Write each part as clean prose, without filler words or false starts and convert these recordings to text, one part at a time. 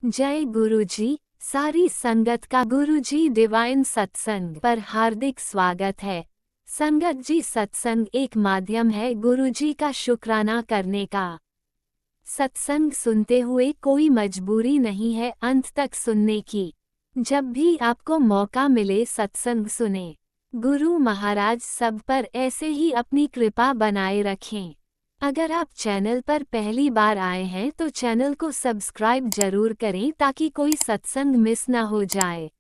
जय गुरुजी। सारी संगत का गुरुजी डिवाइन सत्संग पर हार्दिक स्वागत है। संगत जी, सत्संग एक माध्यम है गुरुजी का शुक्राना करने का। सत्संग सुनते हुए कोई मजबूरी नहीं है अंत तक सुनने की। जब भी आपको मौका मिले सत्संग सुने। गुरु महाराज सब पर ऐसे ही अपनी कृपा बनाए रखें। अगर आप चैनल पर पहली बार आए हैं तो चैनल को सब्सक्राइब जरूर करें ताकि कोई सत्संग मिस ना हो जाए।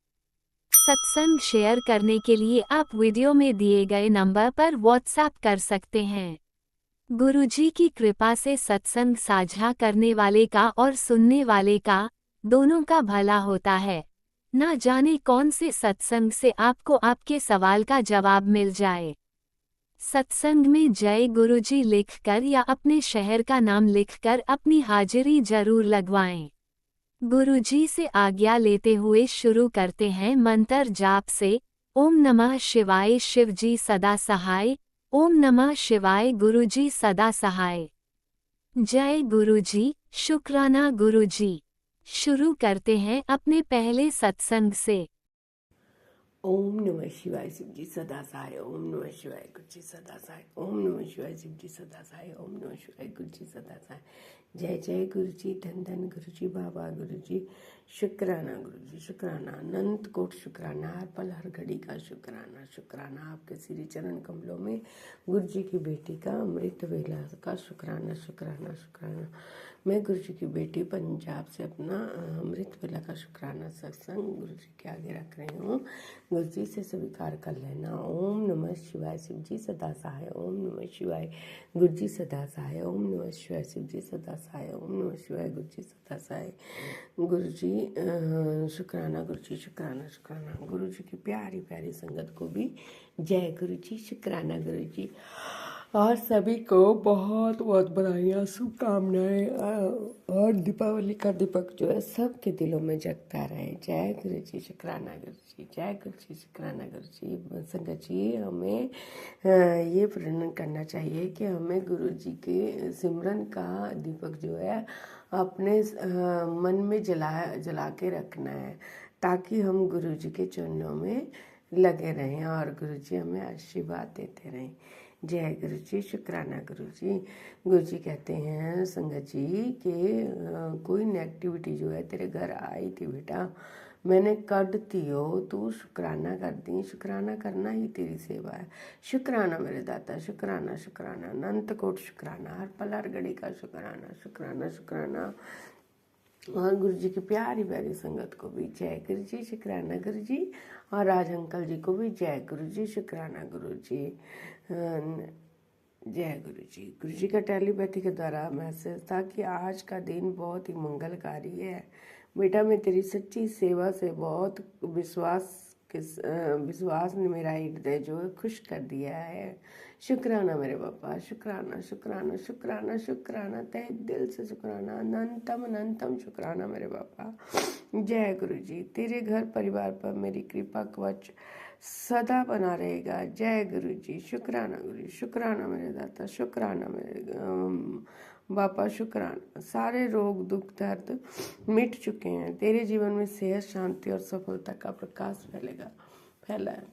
सत्संग शेयर करने के लिए आप वीडियो में दिए गए नंबर पर व्हाट्सएप कर सकते हैं। गुरुजी की कृपा से सत्संग साझा करने वाले का और सुनने वाले का दोनों का भला होता है। ना जाने कौन से सत्संग से आपको आपके सवाल का जवाब मिल जाए। सत्संग में जय गुरुजी लिखकर या अपने शहर का नाम लिखकर अपनी हाजिरी जरूर लगवाएं। गुरुजी से आज्ञा लेते हुए शुरू करते हैं मंत्र जाप से। ओम नमः शिवाय शिवजी सदा सहाय। ओम नमः शिवाय गुरुजी सदा सहाय। जय गुरुजी, शुक्राना गुरुजी। शुरू करते हैं अपने पहले सत्संग से। ओम नमः शिवाय शिवजी सदा सहाय। ओम नमः शिवाय गुरुजी सदा सहाय। ओम नमः शिवाय शिवजी सदा सहाय। ओम नमः शिवाय गुरुजी सदा सहाय। जय जय गुरुजी, धन धन गुरुजी, बाबा गुरुजी, शुक्राना गुरुजी, शुक्राना, अनंत कोट शुक्राना, हर पल हर घड़ी का शुक्राना। शुक्राना आपके श्री चरण कमलों में गुरुजी की बेटी का अमृत वेला का शुक्राना, शुक्राना, शुक्राना। मैं गुरुजी की बेटी पंजाब से अपना अमृत वेला का शुक्राना सत्संग गुरुजी के आगे रख रही हूँ। गुरुजी से स्वीकार कर लेना। ओम नमः शिवाय शिवजी सदा सहाय। ओम नमः शिवाय गुरुजी सदा सहाय। ओम नमः शिवाय शिवजी सदा सहाय। ओम नमः शिवाय गुरुजी सदा सहाय। गुरुजी शुक्राना गुरुजी, शुक्राना, शुक्राना। गुरुजी की प्यारी प्यारी संगत को भी जय गुरुजी, शुक्राना गुरुजी। और सभी को बहुत बहुत बधाइयाँ, शुभकामनाएं। और दीपावली का दीपक जो है सबके दिलों में जगता रहे। जय गुरुजी, शुक्राना गुरुजी, जय गुरुजी, शुक्राना गुरुजी। संगत जी, हमें ये प्रेरणा करना चाहिए कि हमें गुरुजी के सिमरन का दीपक जो है अपने मन में जला के रखना है, ताकि हम गुरुजी के चरणों में लगे रहें और गुरुजी हमें आशीर्वाद देते रहें। जय गुरुजी, शुक्राना गुरुजी। गुरुजी कहते हैं संगत जी कि कोई नेगेटिविटी जो है तेरे घर आई थी बेटा, मैंने कद दियो, तू शुक्राना कर दी। शुक्राना करना ही तेरी सेवा है। शुक्राना मेरे दाता, शुक्राना, शुक्राना, अनंत कोट शुक्राना, हर पल हर घड़ी का शुक्राना, शुक्राना, शुक्राना। और गुरुजी की प्यारी प्यारी संगत को भी जय गुरुजी, शुक्राना गुरुजी। और राज अंकल जी को भी जय गुरुजी, शुक्राना गुरुजी, जय गुरुजी। गुरुजी का टेलीपैथी के द्वारा मैसेज था कि आज का दिन बहुत ही मंगलकारी है बेटा। मैं तेरी सच्ची सेवा से बहुत विश्वास ने मेरा हृदय जो है खुश कर दिया है। शुक्राना मेरे पापा, शुक्राना, शुक्राना, शुक्राना, शुक्राना, तहे दिल से शुक्राना, अनंतम अनंतम शुक्राना मेरे पापा। जय गुरुजी। तेरे घर परिवार पर मेरी कृपा कवच सदा बना रहेगा। जय गुरुजी, शुक्राना गुरुजी, शुक्राना मेरे दाता, शुक्राना मेरे बापा, शुक्राना। सारे रोग दुख दर्द मिट चुके हैं। तेरे जीवन में सेहत, शांति और सफलता का प्रकाश फैला है।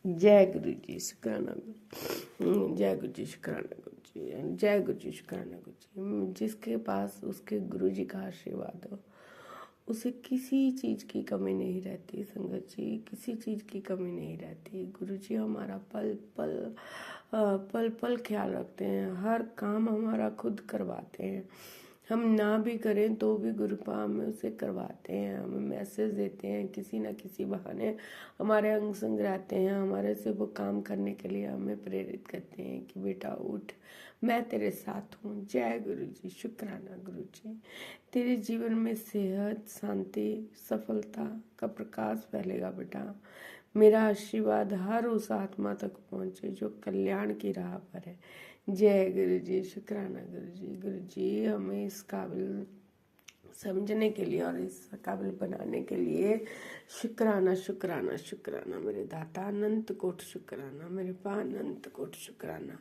जय गुरुजी, शुक्राना गुरु। जय गुरुजी, शुक्राना गुरुजी, जय गुरुजी, शुक्राना गुरुजी। जिसके पास उसके गुरुजी का आशीर्वाद हो उसे किसी चीज़ की कमी नहीं रहती। संगत जी, किसी चीज़ की कमी नहीं रहती। गुरुजी हमारा पल पल ख्याल रखते हैं। हर काम हमारा खुद करवाते हैं। हम ना भी करें तो भी गुरुपा हमें उसे करवाते हैं, हमें मैसेज देते हैं, किसी न किसी बहाने हमारे अंग संग रहते हैं। हमारे से वो काम करने के लिए हमें प्रेरित करते हैं कि बेटा उठ, मैं तेरे साथ हूँ। जय गुरुजी, शुक्राना गुरुजी। तेरे जीवन में सेहत, शांति, सफलता का प्रकाश फैलेगा बेटा। मेरा आशीर्वाद हर उस आत्मा तक पहुँचे जो कल्याण की राह पर है। जय गुरुजी, शुक्राना गुरुजी। गुरुजी हमें इस काबिल समझने के लिए और इस काबिल बनाने के लिए शुक्राना, शुक्राना, शुक्राना मेरे दाता, अनंत कोट शुक्राना मेरे पा, अनंत कोट शुक्राना।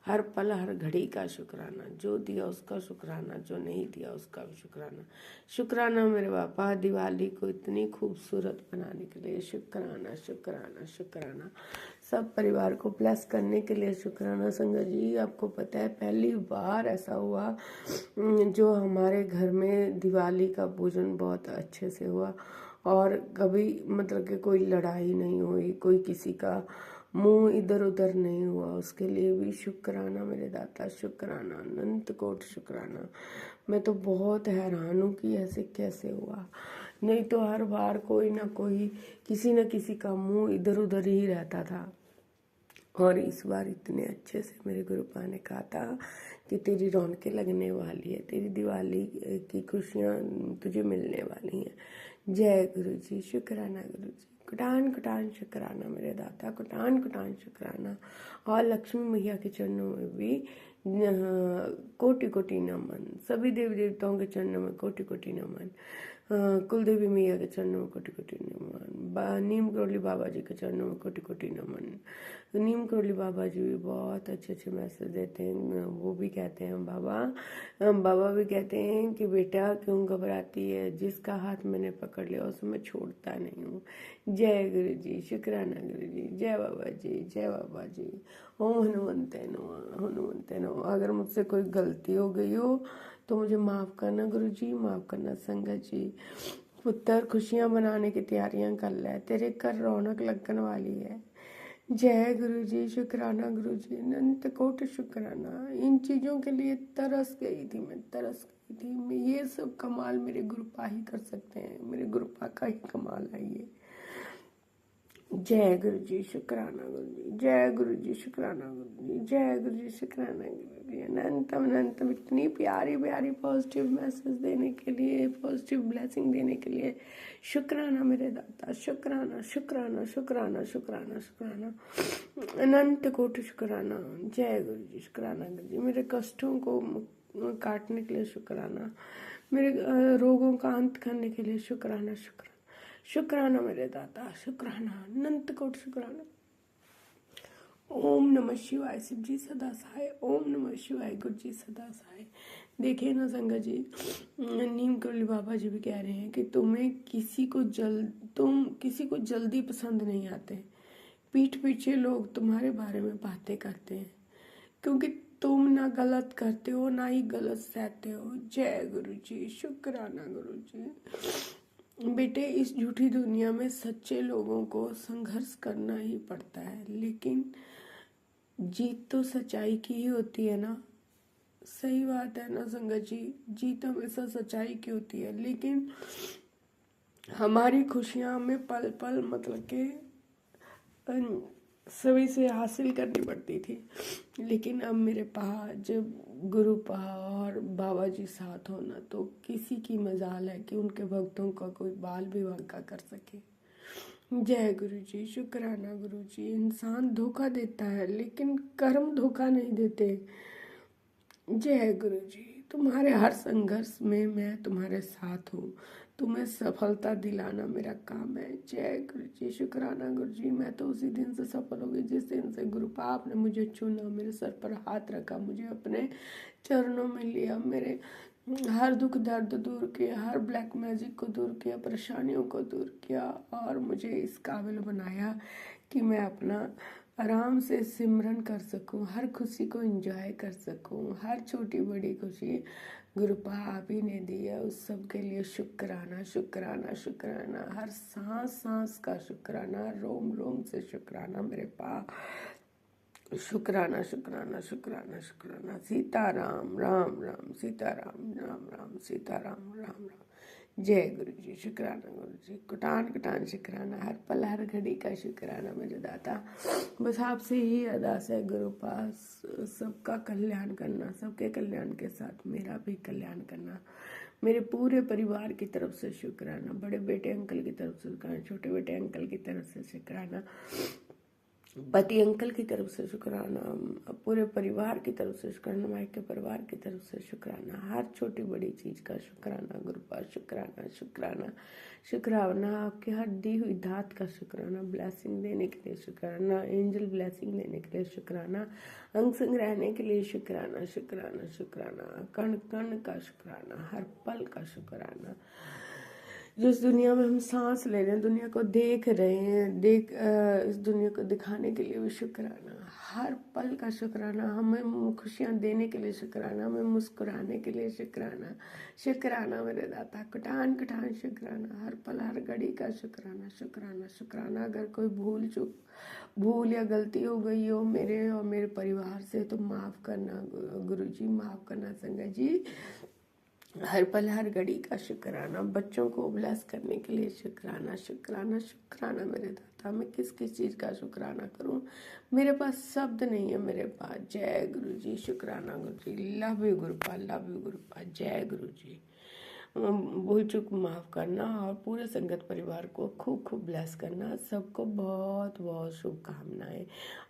हर पल हर घड़ी का शुक्राना, जो दिया उसका शुक्राना, जो नहीं दिया उसका भी शुक्राना। शुक्राना मेरे बापा दिवाली को इतनी खूबसूरत बनाने के लिए, शुक्राना शुक्राना शुक्राना। सब परिवार को ब्लेस करने के लिए शुक्राना। संगत जी आपको पता है पहली बार ऐसा हुआ जो हमारे घर में दिवाली का पूजन बहुत अच्छे से हुआ, और कभी मतलब कि कोई लड़ाई नहीं हुई, कोई किसी का मुंह इधर उधर नहीं हुआ। उसके लिए भी शुक्राना मेरे दाता, शुक्राना, अनंत कोट शुक्राना। मैं तो बहुत हैरान हूँ कि ऐसे कैसे हुआ, नहीं तो हर बार कोई ना कोई किसी न किसी का मुंह इधर उधर ही रहता था। और इस बार इतने अच्छे से मेरे गुरुपा ने कहा था कि तेरी रौनकें लगने वाली है, तेरी दिवाली की खुशियाँ तुझे मिलने वाली हैं। जय गुरु जी, शुक्राना गुरु जी, कुटान कुटान शुक्राना मेरे दाता, कुटान कुटान शुक्राना। और लक्ष्मी मैया के चरणों में भी कोटि कोटि नमन, सभी देवी देवताओं के चरणों में कोटि कोटि नमन, कुलदेवी मैया के चरणों में कोटि कोटि नमन, नीम करोली बाबा जी के चरणों में कोटि कोटि नमन। नीम करोली बाबा जी भी बहुत अच्छे अच्छे मैसेज देते हैं। वो भी कहते हैं बाबा भी कहते हैं कि बेटा क्यों घबराती है, जिसका हाथ मैंने पकड़ लिया उसे मैं छोड़ता नहीं हूँ। जय गुरु जी, शुक्राना गुरु जी, जय बाबा जी, जय बाबा जी। ओम हनुमंते नमः, हनुमंते नमः। अगर मुझसे कोई गलती हो गई हो तो मुझे माफ़ करना गुरु जी, माफ़ करना संगत जी। पुत्र खुशियाँ मनाने की तैयारियां कर ले, तेरे घर रौनक लगने वाली है। जय गुरु जी, शुक्राना गुरु जी, अनंत कोट शुक्राना। इन चीज़ों के लिए तरस गई थी मैं, तरस गई थी मैं। ये सब कमाल मेरे गुरुपा ही कर सकते हैं, मेरे गुरुपा का ही कमाल है ये। जय गुरु जी, शुक्राना गुरु जी, जय गुरु जी, शुक्राना गुरु जी, जय गुरु जी, शुक्राना गुरु जी। अनंतम अनंतम इतनी प्यारी प्यारी पॉजिटिव मैसेज देने के लिए, पॉजिटिव ब्लेसिंग देने के लिए शुक्राना मेरे दाता, शुक्राना शुक्राना शुक्राना शुक्राना शुक्राना, अनंत कोटि शुक्राना। जय गुरु जी, शुक्राना गुरु जी। मेरे कष्टों को काटने के लिए शुक्राना, मेरे रोगों का अंत करने के लिए शुक्राना शुक्राना शुक्राना मेरे दाता, शुक्राना, अनंत कोट शुक्राना। ओम नमः शिवाय, शिव जी सदा सहाय। ओम नमः शिवाय, गुरु जी सदा सहाय। देखिए ना संगत जी, नीम करोली बाबा जी भी कह रहे हैं कि तुम किसी को जल्दी पसंद नहीं आते। पीठ पीछे लोग तुम्हारे बारे में बातें करते हैं क्योंकि तुम ना गलत करते हो ना ही गलत सहते हो। जय गुरु जी, शुक्राना गुरु जी। बेटे इस झूठी दुनिया में सच्चे लोगों को संघर्ष करना ही पड़ता है, लेकिन जीत तो सच्चाई की ही होती है ना। सही बात है ना संगत जी, जीत हमेशा सच्चाई की होती है। लेकिन हमारी खुशियां हमें पल पल मतलब के सभी से हासिल करनी पड़ती थी, लेकिन अब मेरे पास जब गुरु पा और बाबा जी साथ होना तो किसी की मजाल है कि उनके भक्तों का कोई बाल भी वांका कर सके। जय गुरु जी, शुक्राना गुरु जी। इंसान धोखा देता है लेकिन कर्म धोखा नहीं देते। जय गुरु जी, तुम्हारे हर संघर्ष में मैं तुम्हारे साथ हूँ, तुम्हें सफलता दिलाना मेरा काम है। जय गुरु जी, शुक्राना गुरु जी। मैं तो उसी दिन से सफल हो गई जिस दिन से गुरु पाप ने मुझे चुना, मेरे सर पर हाथ रखा, मुझे अपने चरणों में लिया, मेरे हर दुख दर्द दूर किया, हर ब्लैक मैजिक को दूर किया, परेशानियों को दूर किया और मुझे इस काबिल बनाया कि मैं अपना आराम से सिमरन कर सकूं, हर खुशी को एंजॉय कर सकूं। हर छोटी बड़ी खुशी गुरुपा आप ही ने दी है, उस सब के लिए शुक्राना शुक्राना शुक्राना। हर सांस सांस का शुक्राना, रोम रोम से शुक्राना मेरे पा। शुक्राना शुक्राना शुक्राना शुक्राना। सीताराम राम राम, सीताराम राम राम, सीताराम राम राम। जय गुरु जी, शुक्राना गुरु जी, कुटान कुटान शुक्राना, हर पल हर घड़ी का शुक्राना मेरे दाता। बस आपसे ही अरदास है गुरु पास, सबका कल्याण करना, सबके कल्याण के साथ मेरा भी कल्याण करना। मेरे पूरे परिवार की तरफ से शुक्राना, बड़े बेटे अंकल की तरफ से शुक्राना, छोटे बेटे अंकल की तरफ से शुक्राना, पति अंकल की तरफ से शुक्राना, पूरे परिवार की तरफ से शुक्राना, मायके परिवार की तरफ से शुक्राना, हर छोटी बड़ी चीज़ का शुक्राना, गुरुपा शुक्राना शुक्राना शुक्राना, आपकी हर दी हुई दात का शुक्राना, ब्लेसिंग देने के लिए शुक्राना, एंजल ब्लेसिंग देने के लिए शुक्राना, अंग संग रहने के लिए शुक्राना शुक्राना शुक्राना, कण कण का शुक्राना, हर पल का शुक्राना, जिस दुनिया में हम सांस ले रहे हैं, दुनिया को देख रहे हैं, इस दुनिया को दिखाने के लिए भी शुक्राना, हर पल का शुक्राना, हमें खुशियाँ देने के लिए शुक्राना, हमें मुस्कुराने के लिए शुक्राना शुक्राना मेरे दाता, कटान कटान शुक्राना, हर पल हर घड़ी का शुक्राना शुक्राना शुक्राना। अगर कोई भूल या गलती हो गई हो मेरे और मेरे परिवार से तो माफ़ करना गुरुजी, माफ़ करना संगत जी, हर पल हर घड़ी का शुक्राना, बच्चों को ब्लेस करने के लिए शुक्राना शुक्राना शुक्राना मेरे दाता। मैं किस किस चीज़ का शुक्राना करूं, मेरे पास शब्द नहीं है मेरे पास। जय गुरु जी, शुक्राना Guru ji, love you Gurupa, love you Gurupa, जय गुरु जी। भूल चूक माफ़ करना और पूरे संगत परिवार को खूब खूब ब्लेस करना। सबको बहुत बहुत शुभकामनाएं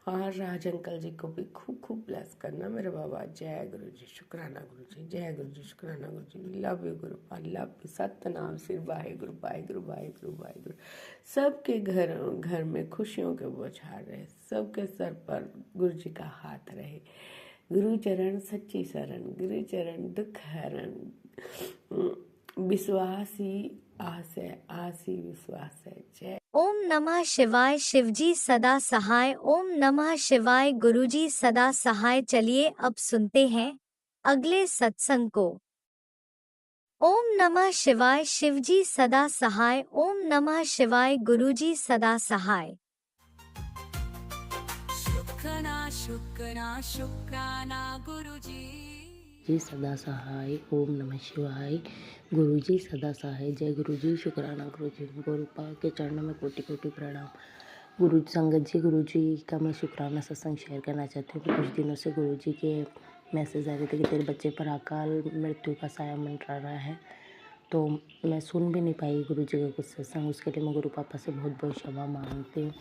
और राज अंकल जी को भी खूब खूब ब्लेस करना मेरे बाबा। जय गुरु जी, शुक्राना गुरु जी, जय गुरु जी, शुक्राना Guru ji, love you Gurupa, love you, Satnam Shri Waheguru Waheguru Waheguru Waheguru. सबके घर में खुशियों के बौछार रहे, सबके सर पर गुरु जी का हाथ रहे। गुरु चरण सच्ची शरण, गुरु चरण दुख हरण, विश्वास ही आस है, आस ही विश्वास है। जय ओम नमः शिवाय, शिवजी सदा सहाय। ओम नमः शिवाय, गुरुजी सदा सहाय। चलिए अब सुनते हैं अगले सत्संग को। ओम नमः शिवाय, शिवजी सदा सहाय। ओम नमः शिवाय, गुरुजी सदा सहाय। शुक्राना शुक्राना शुक्राना गुरुजी जी सदा सहाय। ओम नमः शिवाय, गुरुजी सदा सहाय। जय गुरुजी, शुक्राना गुरुजी। गुरुपा के चरणों में कोटि कोटि प्रणाम। गुरु संगत जी, गुरुजी का मैं शुक्राना सत्संग शेयर करना चाहती हूँ कि कुछ दिनों से गुरुजी के मैसेज आ रहे थे कि तेरे बच्चे पर अकाल मृत्यु का साया मंडरा रहा है, तो मैं सुन भी नहीं पाई गुरुजी का कुछ सत्संग। उसके लिए मैं गुरु पापा से बहुत बहुत क्षमा मांगती हूँ।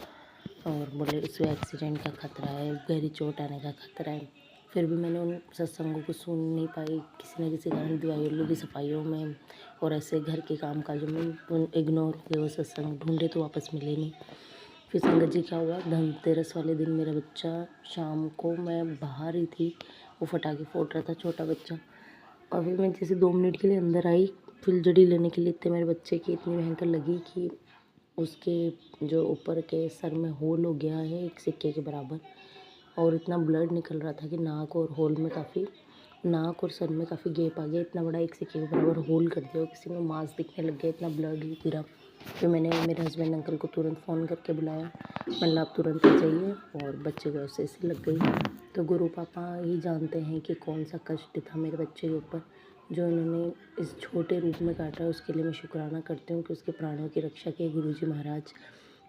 और बोले उसमें एक्सीडेंट का खतरा है, गहरी चोट आने का खतरा है। फिर भी मैंने उन सत्संगों को सुन नहीं पाई, किसी न किसी कारण दिवालियों की सफाइयों में और ऐसे घर के काम काजों में इग्नोर हो गए वो सत्संग। ढूंढे तो वापस मिले नहीं। फिर संगत जी क्या हुआ, धनतेरस वाले दिन मेरा बच्चा, शाम को मैं बाहर ही थी, वो फटाके फोड़ रहा था छोटा बच्चा, और फिर मैं जैसे 2 मिनट के लिए अंदर आई फुलझड़ी लेने के लिए, इतने मेरे बच्चे की इतनी भयंकर लगी कि उसके जो ऊपर के सर में होल हो गया है एक सिक्के के बराबर, और इतना ब्लड निकल रहा था कि नाक और होल में नाक और सर में काफ़ी गैप आ गया। इतना बड़ा एक सिक्के के बराबर होल कर दिया और किसी में मांस दिखने लग गया, इतना ब्लड गिरा। फिर मैंने मेरे हस्बैंड अंकल को तुरंत फ़ोन करके बुलाया, मतलब आप तुरंत आ जाइए, और बच्चे को ऐसे लग गई। तो गुरु पापा ही जानते हैं कि कौन सा कष्ट था मेरे बच्चे के ऊपर, जो इन्होंने इस छोटे रूप में काटा है। उसके लिए मैं शुक्राना करती हूँ कि उसके प्राणों की रक्षा की गुरुजी महाराज।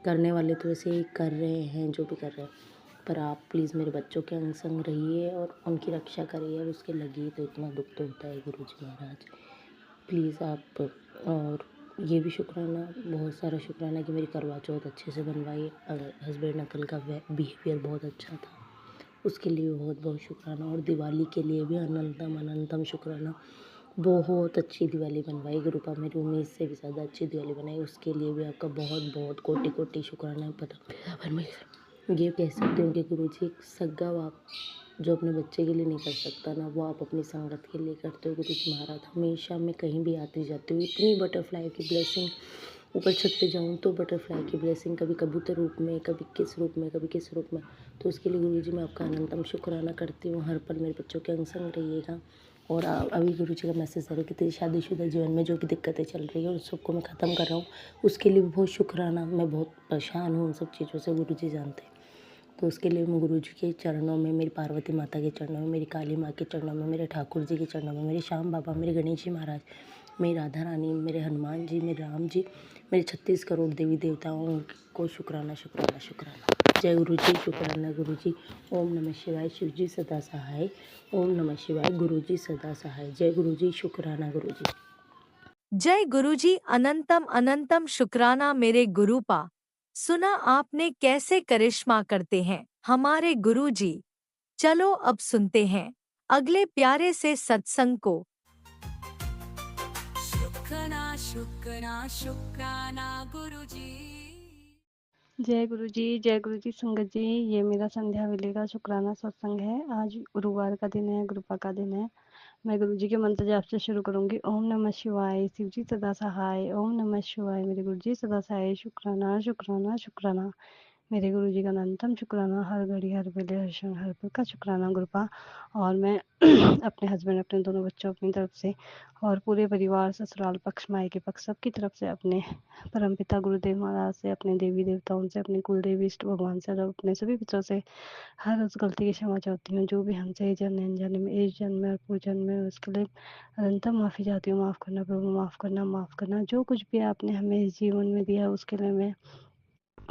करने वाले तो ऐसे ही कर रहे हैं जो भी कर रहे हैं, पर आप प्लीज़ मेरे बच्चों के अंग संग रहिए और उनकी रक्षा करिए। और उसके लगी तो इतना दुख तो होता है गुरुजी महाराज, प्लीज़ आप। और ये भी शुक्राना, बहुत सारा शुक्राना कि मेरी करवा चौथ अच्छे से बनवाई। हस्बैंड अंकल का बिहेवियर बहुत अच्छा था, उसके लिए बहुत बहुत शुक्राना। और दिवाली के लिए भी अनंतम अनंतम शुक्राना, बहुत अच्छी दिवाली बनवाई गुरुपा, मेरी उम्मीद से भी ज़्यादा अच्छी दिवाली बनाई, उसके लिए भी आपका बहुत बहुत कोटि कोटि शुक्राना। पता मैं ये कह सकती हूँ कि गुरुजी एक सगा बाप जो अपने बच्चे के लिए नहीं कर सकता ना, वो आप अपनी संगत के लिए करते हो गुरुजी महाराज। हमेशा मैं कहीं भी आती जाती हूँ, इतनी बटरफ्लाई की ब्लेसिंग, ऊपर छत पे जाऊँ तो बटरफ्लाई की ब्लेसिंग, कभी कबूतर रूप में, कभी किस रूप में, कभी किस रूप में। तो उसके लिए गुरुजी मैं आपका अनंतम शुक्राना करती हूँ। हर पल मेरे बच्चों के अंग संग रहिएगा। और अभी गुरुजी का मैसेज है कि तेरी शादीशुदा जीवन में जो भी दिक्कतें चल रही है उस सबको मैं ख़त्म कर रहा हूँ, उसके लिए भी बहुत शुक्राना। मैं बहुत परेशान हूँ उन सब चीज़ों से, गुरुजी जानते हैं। तो उसके लिए मैं गुरुजी के चरणों में, मेरी पार्वती माता के चरणों में, मेरी काली माँ के चरणों में, मेरे ठाकुर जी के चरणों में, मेरे श्याम बाबा, मेरे गणेश जी महाराज, मेरी राधा रानी, मेरे हनुमान जी, मेरे राम जी, मेरे 36 करोड़ देवी देवताओं को शुक्राना शुक्राना शुक्राना। जय गुरु जी, शुक्राना गुरु जी। ओम नमः शिवाय, शिव जी सदा सहाय। ओम नमः शिवाय, गुरु जी सदा सहाय। जय गुरु जी, शुक्राना गुरु जी। जय गुरुजी, अनंतम अनंतम शुक्राना मेरे गुरुपा। सुना आपने कैसे करिश्मा करते हैं हमारे गुरुजी। चलो अब सुनते हैं अगले प्यारे से सत्संग को। शुक्राना शुक्राना शुक्राना गुरुजी। जय गुरु जी संगत जी। ये मेरा संध्या वेले का शुक्राना सत्संग है। आज गुरुवार का दिन है, गुरुपा का दिन है। मैं गुरु जी के मंत्र जाप से शुरू करूंगी। ओम नमः शिवाय, शिव जी सदा सहाय। ओम नमः शिवाय, मेरे गुरु जी सदा सहाय। शुक्राना शुक्राना शुक्राना मेरे गुरु जी का अनंतम शुक्राना। हर घड़ी हर वेले हर क्षण हर पल का शुक्राना गुरुपा। और मैं अपने हस्बैंड, अपने दोनों बच्चों, अपनी तरफ से और पूरे परिवार, ससुराल पक्ष, मायके पक्ष सबकी तरफ से, अपने परमपिता गुरुदेव महाराज से, अपने देवी देवताओं से, अपने कुल देवी इष्ट भगवान से और अपने सभी पितरों से हर उस गलती की क्षमा चाहती हूँ जो भी हमसे जाने अनजाने में, इस जन्म में और पूर्व जन्म में, उसके लिए अनंतम माफ़ी चाहती हूँ। माफ़ करना प्रभु, माफ़ करना, माफ़ करना। जो कुछ भी आपने हमें इस जीवन में दिया उसके लिए मैं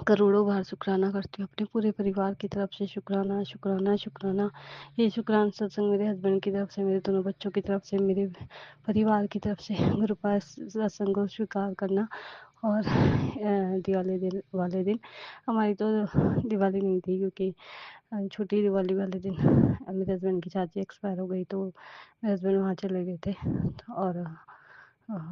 करोड़ों बार शुक्राना करती हूँ। अपने पूरे परिवार की तरफ से शुक्राना शुक्राना शुक्राना। ये शुक्राना सत्संग मेरे हस्बैंड की तरफ से, मेरे दोनों बच्चों की तरफ से, मेरे परिवार की तरफ से गुरुपा सत्संग को स्वीकार करना। और दिवाली दिन वाले दिन हमारी तो दिवाली नहीं थी, क्योंकि छोटी दिवाली वाले दिन मेरे हस्बैंड की चाची एक्सपायर हो गई, तो मेरे हस्बैंड वहाँ चले गए थे। और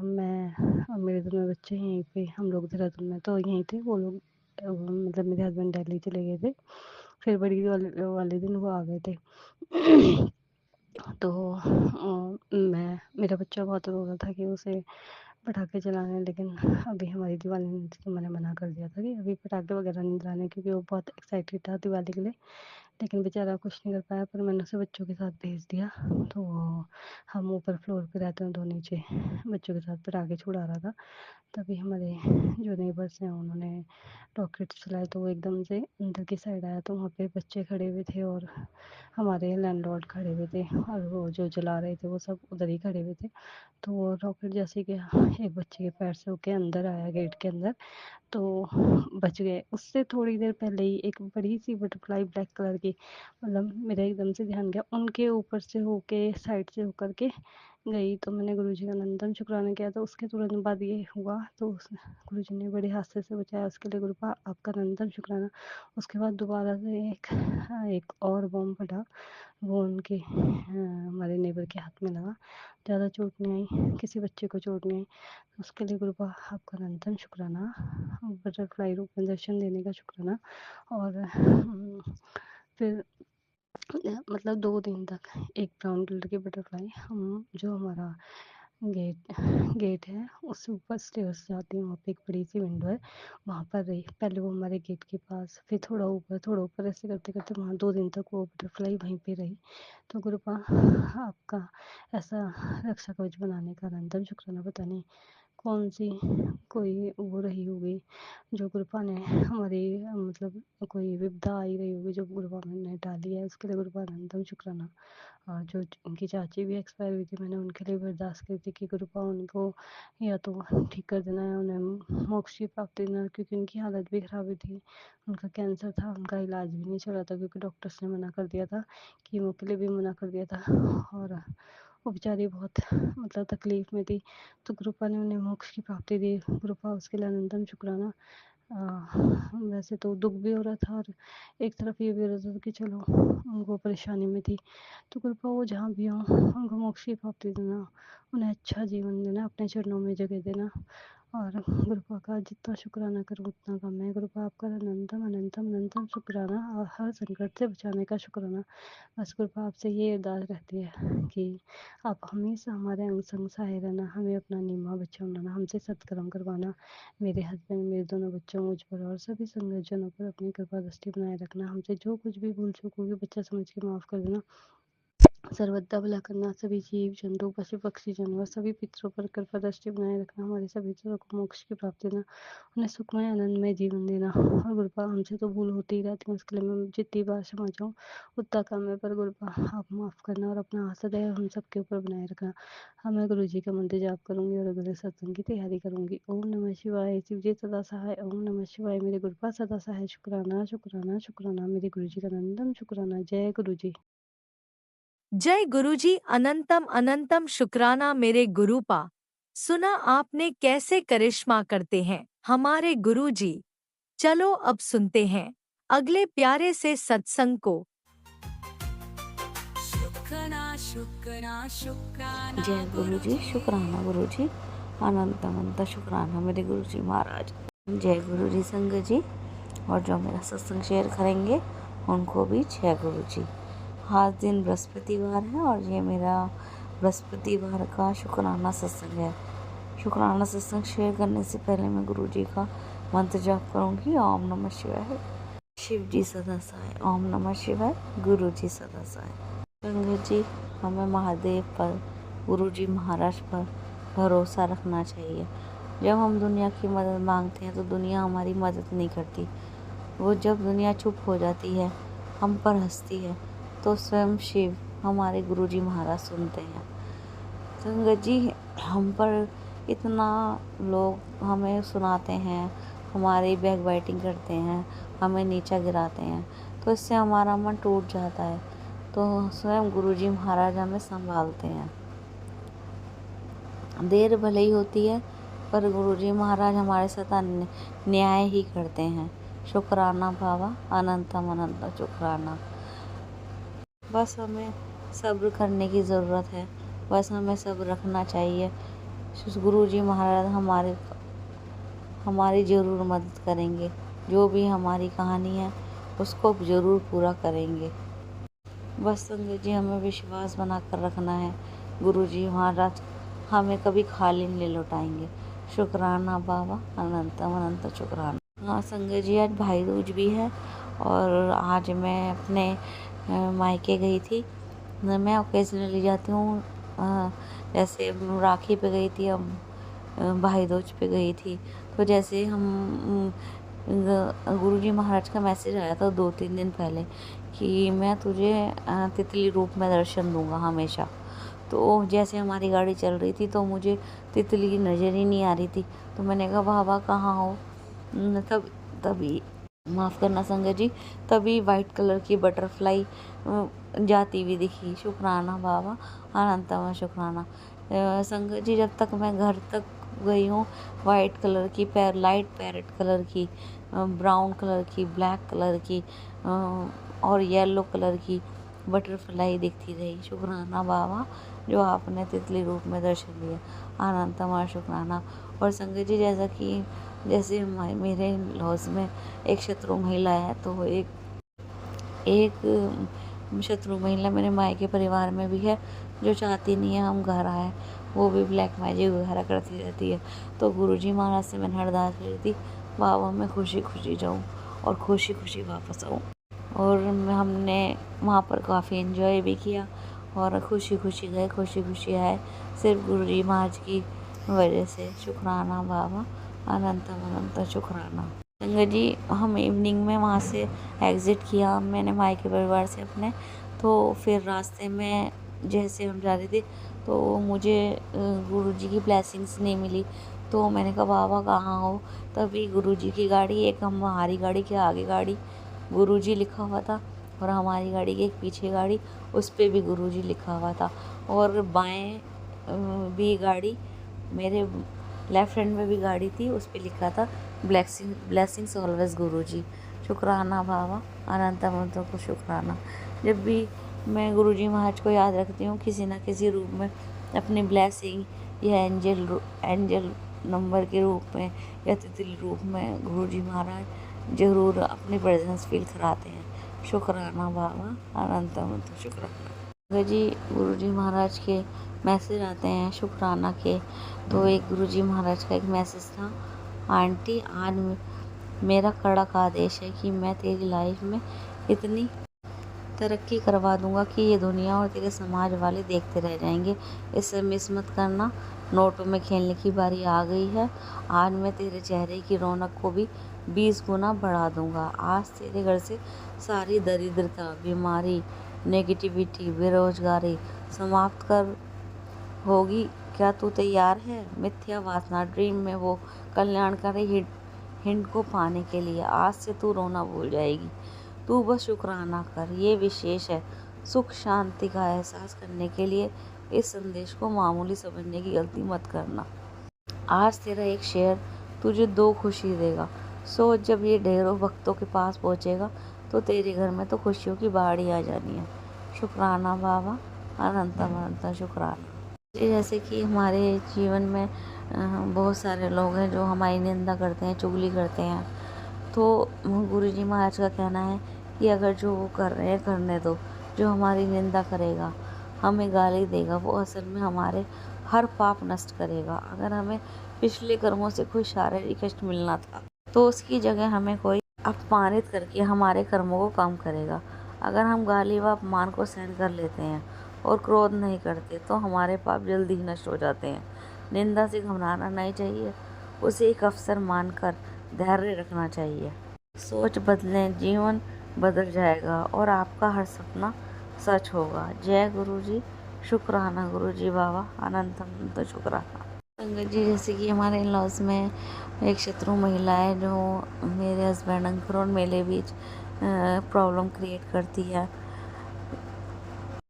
मैं और मेरे दोनों बच्चे यहीं पे, हम लोग देहरादून में तो यहीं थे, वो लोग मतलब मेरे हस्बैंड दिल्ली चले गए थे। फिर बड़ी वाले दिन वो आ गए थे। तो मेरा बच्चा बहुत रो रहा था कि उसे पटाखे चलाने, लेकिन अभी हमारी दिवाली नहीं थी तो मैंने मना कर दिया था कि अभी पटाखे वगैरह नहीं चलाने, क्योंकि वो बहुत एक्साइटेड था दिवाली के लिए। लेकिन बेचारा कुछ नहीं कर पाया, पर मैंने उसे बच्चों के साथ भेज दिया। तो हम ऊपर फ्लोर पे रहते हैं, तो नीचे बच्चों के साथ पटाखे छुड़ा रहा था। तभी हमारे जो नेबर्स हैं उन्होंने रॉकेट चलाए, तो वो एकदम से अंदर की साइड आया, तो वहाँ पे बच्चे खड़े हुए थे और हमारे लैंडलॉर्ड खड़े हुए थे, और वो जो जला रहे थे वो सब उधर ही खड़े हुए थे। तो वो रॉकेट जैसे कि एक बच्चे के पैर से होके अंदर आया गेट के अंदर, तो बच गए। उससे थोड़ी देर पहले ही एक बड़ी सी बटरफ्लाई ब्लैक कलर की, मतलब मेरा एकदम से ध्यान गया, उनके ऊपर से होके साइड से होकर के गई। तो मैंने गुरुजी का अनंतम शुक्राना किया। तो उसके तुरंत बाद ये हुआ, तो उस गुरुजी ने बड़े हादसे से बचाया, उसके लिए गुरुपा आपका अनंतम शुक्राना। उसके बाद दोबारा से एक और बम फटा, वो उनके हमारे नेबर के हाथ में लगा। ज़्यादा चोट नहीं आई, किसी बच्चे को चोट नहीं आई। उसके लिए गुरुपा आपका अनंतम शुक्राना। बटरफ्लाई रूप में दर्शन देने का शुक्राना। और फिर मतलब 2 दिन तक एक ब्राउन कलर की बटरफ्लाई, हम जो हमारा गेट है उससे ऊपर स्टेयर्स जाती हैं, वहाँ पे एक बड़ी सी विंडो है, वहाँ पर रही। पहले वो हमारे गेट के पास, फिर थोड़ा ऊपर, ऐसे करते करते वहाँ 2 दिन तक वो बटरफ्लाई वहीं पे रही। तो गुरुपा आपका ऐसा रक्षा कवच बनाने का अनंतम शुक्राना। पता नहीं कौन सी कोई वो रही होगी जो गुरुपा ने हमारी मतलब कोई विपदा आई रही होगी जो गुरुपा ने टाली है, उसके लिए गुरुपा अनंतम शुक्राना। और जो उनकी चाची भी एक्सपायर हुई थी, मैंने उनके लिए भी अरदास की थी कि गुरुपा उनको या तो ठीक कर देना या उन्हें मोक्ष की प्राप्ति देना, क्योंकि उनकी हालत भी खराब हुई थी। उनका कैंसर था, उनका इलाज भी नहीं चल रहा था, क्योंकि डॉक्टर्स ने मना कर दिया था, कीमो के लिए भी मना कर दिया था। और वो बेचारी बहुत मतलब तकलीफ में थी, तो गुरुपा ने उन्हें मोक्ष की प्राप्ति दी। गुरुपा उसके लिए अनंतम शुक्राना। वैसे तो दुख भी हो रहा था, और एक तरफ ये भी हो रहा था कि चलो उनको परेशानी में थी, तो कृपा वो जहाँ भी हों उनको मोक्ष की प्राप्ति देना, उन्हें अच्छा जीवन देना, अपने चरणों में जगह देना। और गुरुपा का जितना शुक्राना करूँ उतना कम है। गुरुपा आपका अनंतम अनंतम अनंतम शुक्राना, और हर संकट से बचाने का शुक्राना। बस गुरुपा आपसे ये अरदास रहती है कि आप हमेशा हमारे अंग संग सहाय रहना, हमें अपना नीमा बच्चा बनाना, हमसे सत्कर्म करवाना, मेरे हस्बैंड, मेरे दोनों बच्चों, मुझ पर और सभी संगतजनों पर अपनी कृपा दृष्टि बनाए रखना। हमसे जो कुछ भी भूल चूक होगी बच्चा समझ के माफ़ कर देना। सर्वदा भला करना, सभी जीव जंतु पशु पक्षी जानवर सभी पितरों पर कृपा दृष्टि बनाए रखना, हमारे सभी पितरों को मोक्ष की प्राप्ति देना, उन्हें सुखमय आनंदमय जीवन देना। और गुरुपा हमसे तो भूल होती ही रहती है, उसके लिए मैं जितनी बार क्षमा चाहूँ उतना कम है, पर गुरुपा आप माफ़ करना और अपना सदैव हम सबके ऊपर बनाए रखना। हाँ, मैं गुरु जी का मंत्र जाप करूँगी और अगले सत्संग की तैयारी करूँगी। ओम नमः शिवाय, शिव जी सदा सहाय। ओम नमः शिवाय, मेरे गुरुपा सदा सहाय। शुक्राना शुक्राना शुक्राना, मेरे गुरु जी का अनंतम शुक्राना। जय गुरु जी। जय गुरुजी, अनंतम अनंतम शुक्राना मेरे गुरुपा। सुना आपने कैसे करिश्मा करते हैं हमारे गुरुजी। चलो अब सुनते हैं अगले प्यारे से सत्संग को। जय गुरु जी, शुक्राना गुरु जी, अनंत अनंत शुक्राना मेरे गुरु जी महाराज। जय गुरु जी संगत जी, और जो मेरा सत्संग शेयर करेंगे उनको भी जय गुरु जी। आज दिन बृहस्पतिवार है और ये मेरा बृहस्पतिवार का शुक्राना सत्संग है। शुक्राना सत्संग शेयर करने से पहले मैं गुरु जी का मंत्र जाप करूँगी। ओम नमः शिवाय, शिव जी सदा सहाय। ओम नमः शिवाय, गुरु जी सदा सहाय। संगत जी, हमें महादेव पर, गुरु जी महाराज पर भरोसा रखना चाहिए। जब हम दुनिया की मदद मांगते हैं तो दुनिया हमारी मदद नहीं करती। वो जब दुनिया चुप हो जाती है, हम पर हंसती है, तो स्वयं शिव हमारे गुरु जी महाराज सुनते हैं। संगत जी, हम पर इतना लोग हमें सुनाते हैं, हमारी बैक बाइटिंग करते हैं, हमें नीचा गिराते हैं, तो इससे हमारा मन टूट जाता है। तो स्वयं गुरुजी महाराज हमें संभालते हैं। देर भले ही होती है, पर गुरुजी महाराज हमारे साथ न्याय ही करते हैं। शुक्राना बाबा, अनंतम अनंत शुक्राना। बस हमें सब्र करने की ज़रूरत है, बस हमें सब्र रखना चाहिए। गुरुजी महाराज हमारी ज़रूर मदद करेंगे। जो भी हमारी कहानी है उसको ज़रूर पूरा करेंगे। बस संगत जी, हमें विश्वास बनाकर रखना है। गुरुजी महाराज हमें कभी खाली नहीं लौटाएंगे। शुक्राना बाबा, अनंतम अनंत शुक्राना। हाँ संगत जी, आज भाई दूज भी है और आज मैं अपने मायके गई थी। मैं ओकेजनली जाती हूँ, जैसे राखी पे गई थी, अब भाई दूज पे गई थी। तो जैसे हम गुरुजी महाराज का मैसेज आया था 2-3 दिन पहले कि मैं तुझे तितली रूप में दर्शन दूंगा हमेशा। तो जैसे हमारी गाड़ी चल रही थी तो मुझे तितली की नज़र ही नहीं आ रही थी। तो मैंने कहा बाबा कहाँ हो? तभी माफ़ करना संगत जी, तभी वाइट कलर की बटरफ्लाई जाती हुई दिखी। शुक्राना बाबा, अनंतम शुक्राना। संगत जी, जब तक मैं घर तक गई हूँ, वाइट कलर की लाइट पैरेट कलर की, ब्राउन कलर की, ब्लैक कलर की और येलो कलर की बटरफ्लाई दिखती रही। शुक्राना बाबा, जो आपने तितली रूप में दर्शन दिया। अनंतम शुक्राना। और संगत जी, जैसे मेरे लॉज में एक शत्रु महिला है, तो एक शत्रु महिला मेरे मायके परिवार में भी है, जो चाहती नहीं है हम घर आए। वो भी ब्लैक मैजिक वगैरह करती रहती है। तो गुरुजी महाराज से मैंने अरदास करी थी, बाबा मैं खुशी खुशी जाऊँ और खुशी खुशी वापस आऊँ। और हमने वहाँ पर काफ़ी एंजॉय भी किया और खुशी खुशी गए, खुशी खुशी आए, सिर्फ गुरुजी महाराज की वजह से। शुक्राना बाबा, अनंतम अनंत शुक्राना। संगत जी, हम इवनिंग में वहाँ से एग्ज़िट किया मैंने मायके परिवार से अपने। तो फिर रास्ते में जैसे हम जा रहे थे तो मुझे गुरुजी की ब्लेसिंग्स नहीं मिली। तो मैंने कहा बाबा कहाँ हो? तभी गुरुजी की गाड़ी, एक हमारी गाड़ी के आगे गाड़ी गुरुजी लिखा हुआ था और हमारी गाड़ी के एक पीछे गाड़ी, उस पर भी गुरुजी लिखा हुआ था। और बाएं भी गाड़ी, मेरे लेफ्ट हैंड में भी गाड़ी थी, उस पर लिखा था ब्लेसिंग्स ऑलवेज गुरुजी। शुक्राना बाबा, अनंत अनंत को शुक्राना। जब भी मैं गुरुजी महाराज को याद रखती हूँ किसी न किसी रूप में, अपनी ब्लेसिंग या एंजल नंबर के रूप में या तितली रूप में, गुरुजी महाराज ज़रूर अपनी प्रेजेंस फील कराते हैं। शुक्राना बाबा, अनंत अनंत शुक्राना। जी, गुरुजी महाराज के मैसेज आते हैं शुक्राना के। तो एक गुरुजी महाराज का एक मैसेज था, आंटी आज मेरा कड़क आदेश है कि मैं तेरी लाइफ में इतनी तरक्की करवा दूंगा कि ये दुनिया और तेरे समाज वाले देखते रह जाएंगे। इससे मिस मत करना, नोटों में खेलने की बारी आ गई है। आज मैं तेरे चेहरे की रौनक को भी 20 गुना बढ़ा दूंगा। आज तेरे घर से सारी दरिद्रता, बीमारी, नेगेटिविटी, बेरोजगारी समाप्त कर होगी। क्या तू तैयार है? मिथ्या वासना, ड्रीम में वो कल्याणकारी हिंट को पाने के लिए आज से तू रोना भूल जाएगी। तू बस शुक्राना कर, ये विशेष है। सुख शांति का एहसास करने के लिए इस संदेश को मामूली समझने की गलती मत करना। आज तेरा एक शेयर तुझे 2 खुशी देगा। सोच, जब ये ढेरों भक्तों के पास पहुँचेगा तो तेरे घर में तो खुशियों की बाढ़ ही आ जानी है। शुक्राना बाबा, अनंतम अनंतम शुक्राना। जैसे कि हमारे जीवन में बहुत सारे लोग हैं जो हमारी निंदा करते हैं, चुगली करते हैं। तो गुरुजी महाराज का कहना है कि अगर जो वो कर रहे हैं करने दो। जो हमारी निंदा करेगा, हमें गाली देगा, वो असल में हमारे हर पाप नष्ट करेगा। अगर हमें पिछले कर्मों से कोई शारीरिक कष्ट मिलना था तो उसकी जगह हमें कोई अपमानित करके हमारे कर्मों को कम करेगा। अगर हम गाली व अपमान को सहन कर लेते हैं और क्रोध नहीं करते तो हमारे पाप जल्दी ही नष्ट हो जाते हैं। निंदा से घबराना नहीं चाहिए, उसे एक अवसर मानकर धैर्य रखना चाहिए। सोच बदलें, जीवन बदल जाएगा और आपका हर सपना सच होगा। जय गुरुजी, शुक्राना गुरुजी बाबा, अनंत अनंत शुक्राना। संगत जी, जैसे कि हमारे इन लॉज में एक शत्रु महिला है जो मेरे हस्बैंड अंकुर और मेरे बीच प्रॉब्लम क्रिएट करती है।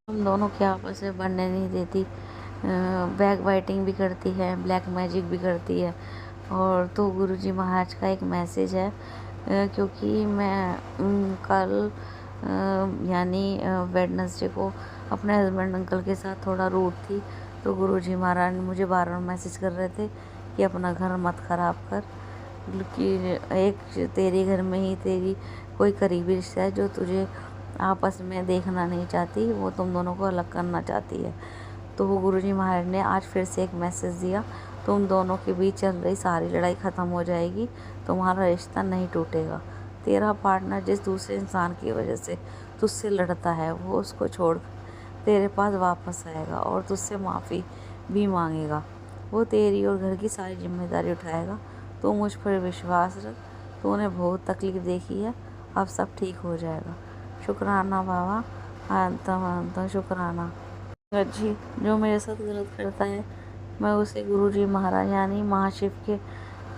हम दोनों के आपस में बनने नहीं देती। बैक बाइटिंग भी करती है, ब्लैक मैजिक भी करती है। और तो गुरुजी महाराज का एक मैसेज है, क्योंकि मैं कल यानी वेडनेसडे को अपने हस्बैंड अंकल के साथ थोड़ा रूड थी। तो गुरुजी महाराज ने मुझे बार बार मैसेज कर रहे थे कि अपना घर मत ख़राब कर, कि एक तेरे घर में ही तेरी कोई करीबी रिश्ता है जो तुझे आपस में देखना नहीं चाहती, वो तुम दोनों को अलग करना चाहती है। तो वो गुरुजी महाराज ने आज फिर से एक मैसेज दिया, तुम दोनों के बीच चल रही सारी लड़ाई ख़त्म हो जाएगी, तुम्हारा रिश्ता नहीं टूटेगा। तेरा पार्टनर जिस दूसरे इंसान की वजह से तुझसे लड़ता है वो उसको छोड़ तेरे पास वापस आएगा और तुझसे माफ़ी भी मांगेगा। वो तेरी और घर की सारी जिम्मेदारी उठाएगा। तो मुझ पर विश्वास रख, तूने बहुत तकलीफ़ देखी है, अब सब ठीक हो जाएगा। शुक्राना बाबा, अनंतम अनंतम शुक्राना। जी, जो मेरे साथ गलत करता है मैं उसे गुरुजी महाराज यानी महाशिव के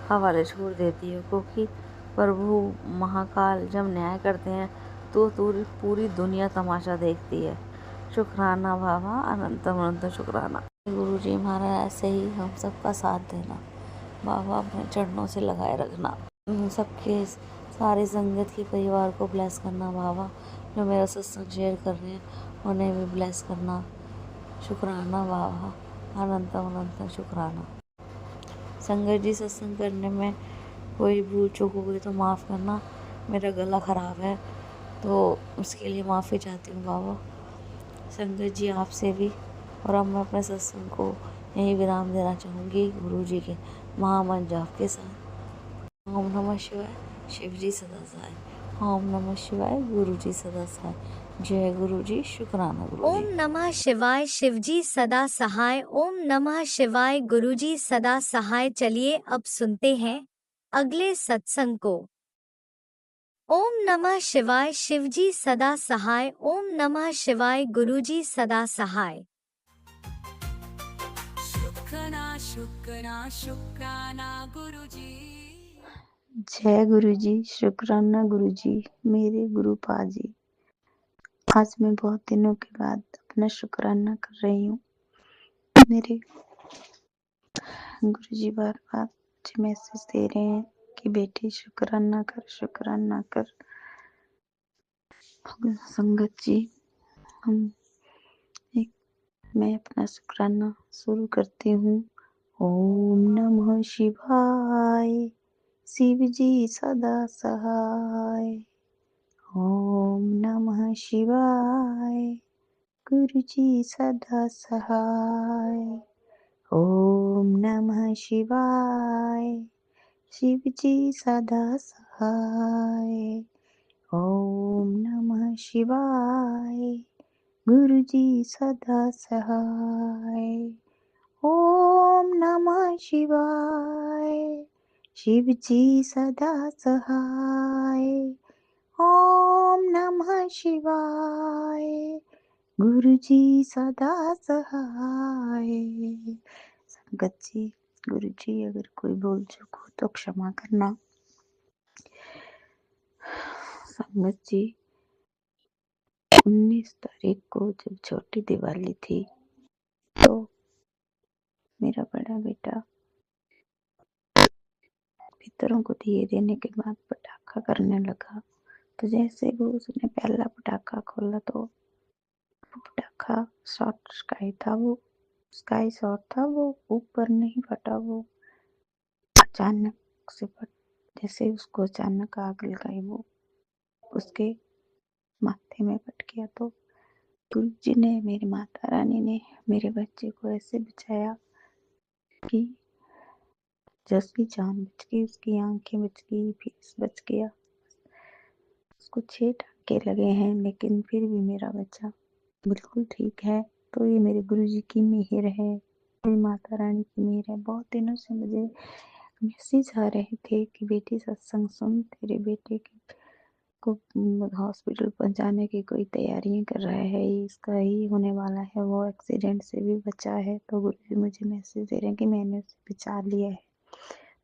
हवाले छोड़ देती हूँ, क्योंकि प्रभु महाकाल जब न्याय करते हैं तो पूरी दुनिया तमाशा देखती है। शुक्राना बाबा, अनंतम अनंत शुक्राना। गुरुजी महाराज ऐसे ही हम सबका साथ देना, बाबा अपने चरणों से लगाए रखना, सबके सारे संगत के परिवार को ब्लेस करना। बाबा जो मेरा सत्संग शेयर कर रहे हैं उन्हें भी ब्लेस करना। शुक्राना बाबा, अनंतम अनंत शुक्राना। संगत जी, सत्संग करने में कोई भूल चूक हो गई तो माफ़ करना। मेरा गला ख़राब है तो उसके लिए माफ़ी चाहती हूँ बाबा। संगत जी, आपसे भी। और अब मैं अपने सत्संग को यहीं विराम देना चाहूँगी गुरु जी के महामंत्र जाप के साथ। ओम नमः शिवाय, शिव जी सदा सहाय। ओम नमः शिवाय, गुरु जी सदा सहाय। जय गुरु जी, शुक्राना गुरु जी। ओम नमः शिवाय, शिवजी सदा सहाय। ओम नमः शिवाय, गुरुजी सदा सहाय। चलिए अब सुनते हैं अगले सत्संग को। ओम नमः शिवाय, शिवजी सदा सहाय। ओम नमः शिवाय, गुरुजी सदा सहाय। शुक्राना शुक्राना शुक्राना गुरुजी। जय गुरुजी, शुक्राना गुरुजी, मेरे गुरु पाजी। आज मैं बहुत दिनों के बाद अपना शुक्राना कर रही हूँ। मेरे गुरुजी बार बार मुझे मैसेज दे रहे हैं कि बेटी शुक्राना कर, शुक्राना कर। संगत जी, मैं अपना शुक्राना शुरू करती हूँ। ओम नमः शिवाय, शिव जी सदा सहाय। ओम नमः शिवाय, गुरु जी सदा सहाय। ओम नमः शिवाय, शिव जी सदा सहाय। ओम नमः शिवाय, गुरु जी सदा सहाय। ओम नमः शिवाय, शिव जी सदा सहाय। ओम नमः शिवाय, गुरु जी सदा सहाय। संगत जी, गुरु जी अगर कोई भूल चूक हो तो क्षमा करना। संगत जी, 19 तारीख को जब छोटी दिवाली थी तो मेरा बड़ा बेटा पितरों को दिए देने के बाद पटाखा करने लगा। तो जैसे वो उसने पहला पटाखा खोला तो वो पटाखा शॉर्ट स्काई था, वो स्काई शॉट था, वो ऊपर नहीं फटा, वो अचानक से फट। जैसे उसको अचानक आग लगाई, वो उसके माथे में फट गया। तो गुरु जी ने, मेरी माता रानी ने मेरे बच्चे को ऐसे बचाया कि जसकी जान बच गई, उसकी आंखें बच गई, फेस बच गया। उसको 6 टाँके लगे हैं लेकिन फिर भी मेरा बच्चा बिल्कुल ठीक है। तो ये मेरे गुरुजी की मेहर है, मेरी माता रानी की मेहर है। बहुत दिनों से मुझे मैसेज आ रहे थे कि बेटी सत्संग सुन, तेरे बेटे को हॉस्पिटल पहुंचाने की कोई तैयारियां कर रहा है, इसका ही होने वाला है, वो एक्सीडेंट से भी बचा है। तो गुरुजी मुझे मैसेज दे रहे हैं कि मैंने उसे बचा लिया है।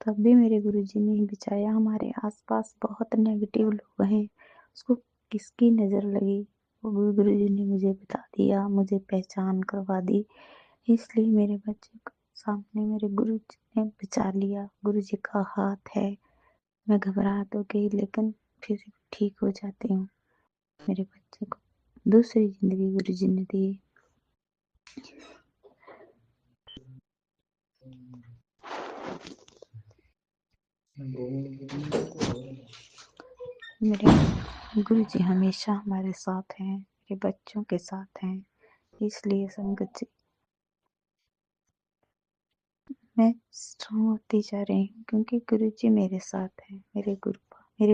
तब भी मेरे गुरुजी ने ही बचाया। हमारे आसपास बहुत नेगेटिव लोग हैं, उसको किसकी नज़र लगी वो गुरुजी ने मुझे बता दिया, मुझे पहचान करवा दी। इसलिए मेरे बच्चे को सामने मेरे गुरुजी ने बचा लिया। गुरुजी का हाथ है। मैं घबरा तो गई लेकिन फिर ठीक हो जाती हूँ। मेरे बच्चे को दूसरी जिंदगी गुरुजी ने दी। मेरे गुरुजी हमेशा हमारे साथ हैं, मेरे बच्चों के साथ हैं। इसलिए संगत जी, मैं स्ट्रॉन्ग होती जा रही हूँ क्योंकि गुरुजी मेरे साथ हैं। मेरे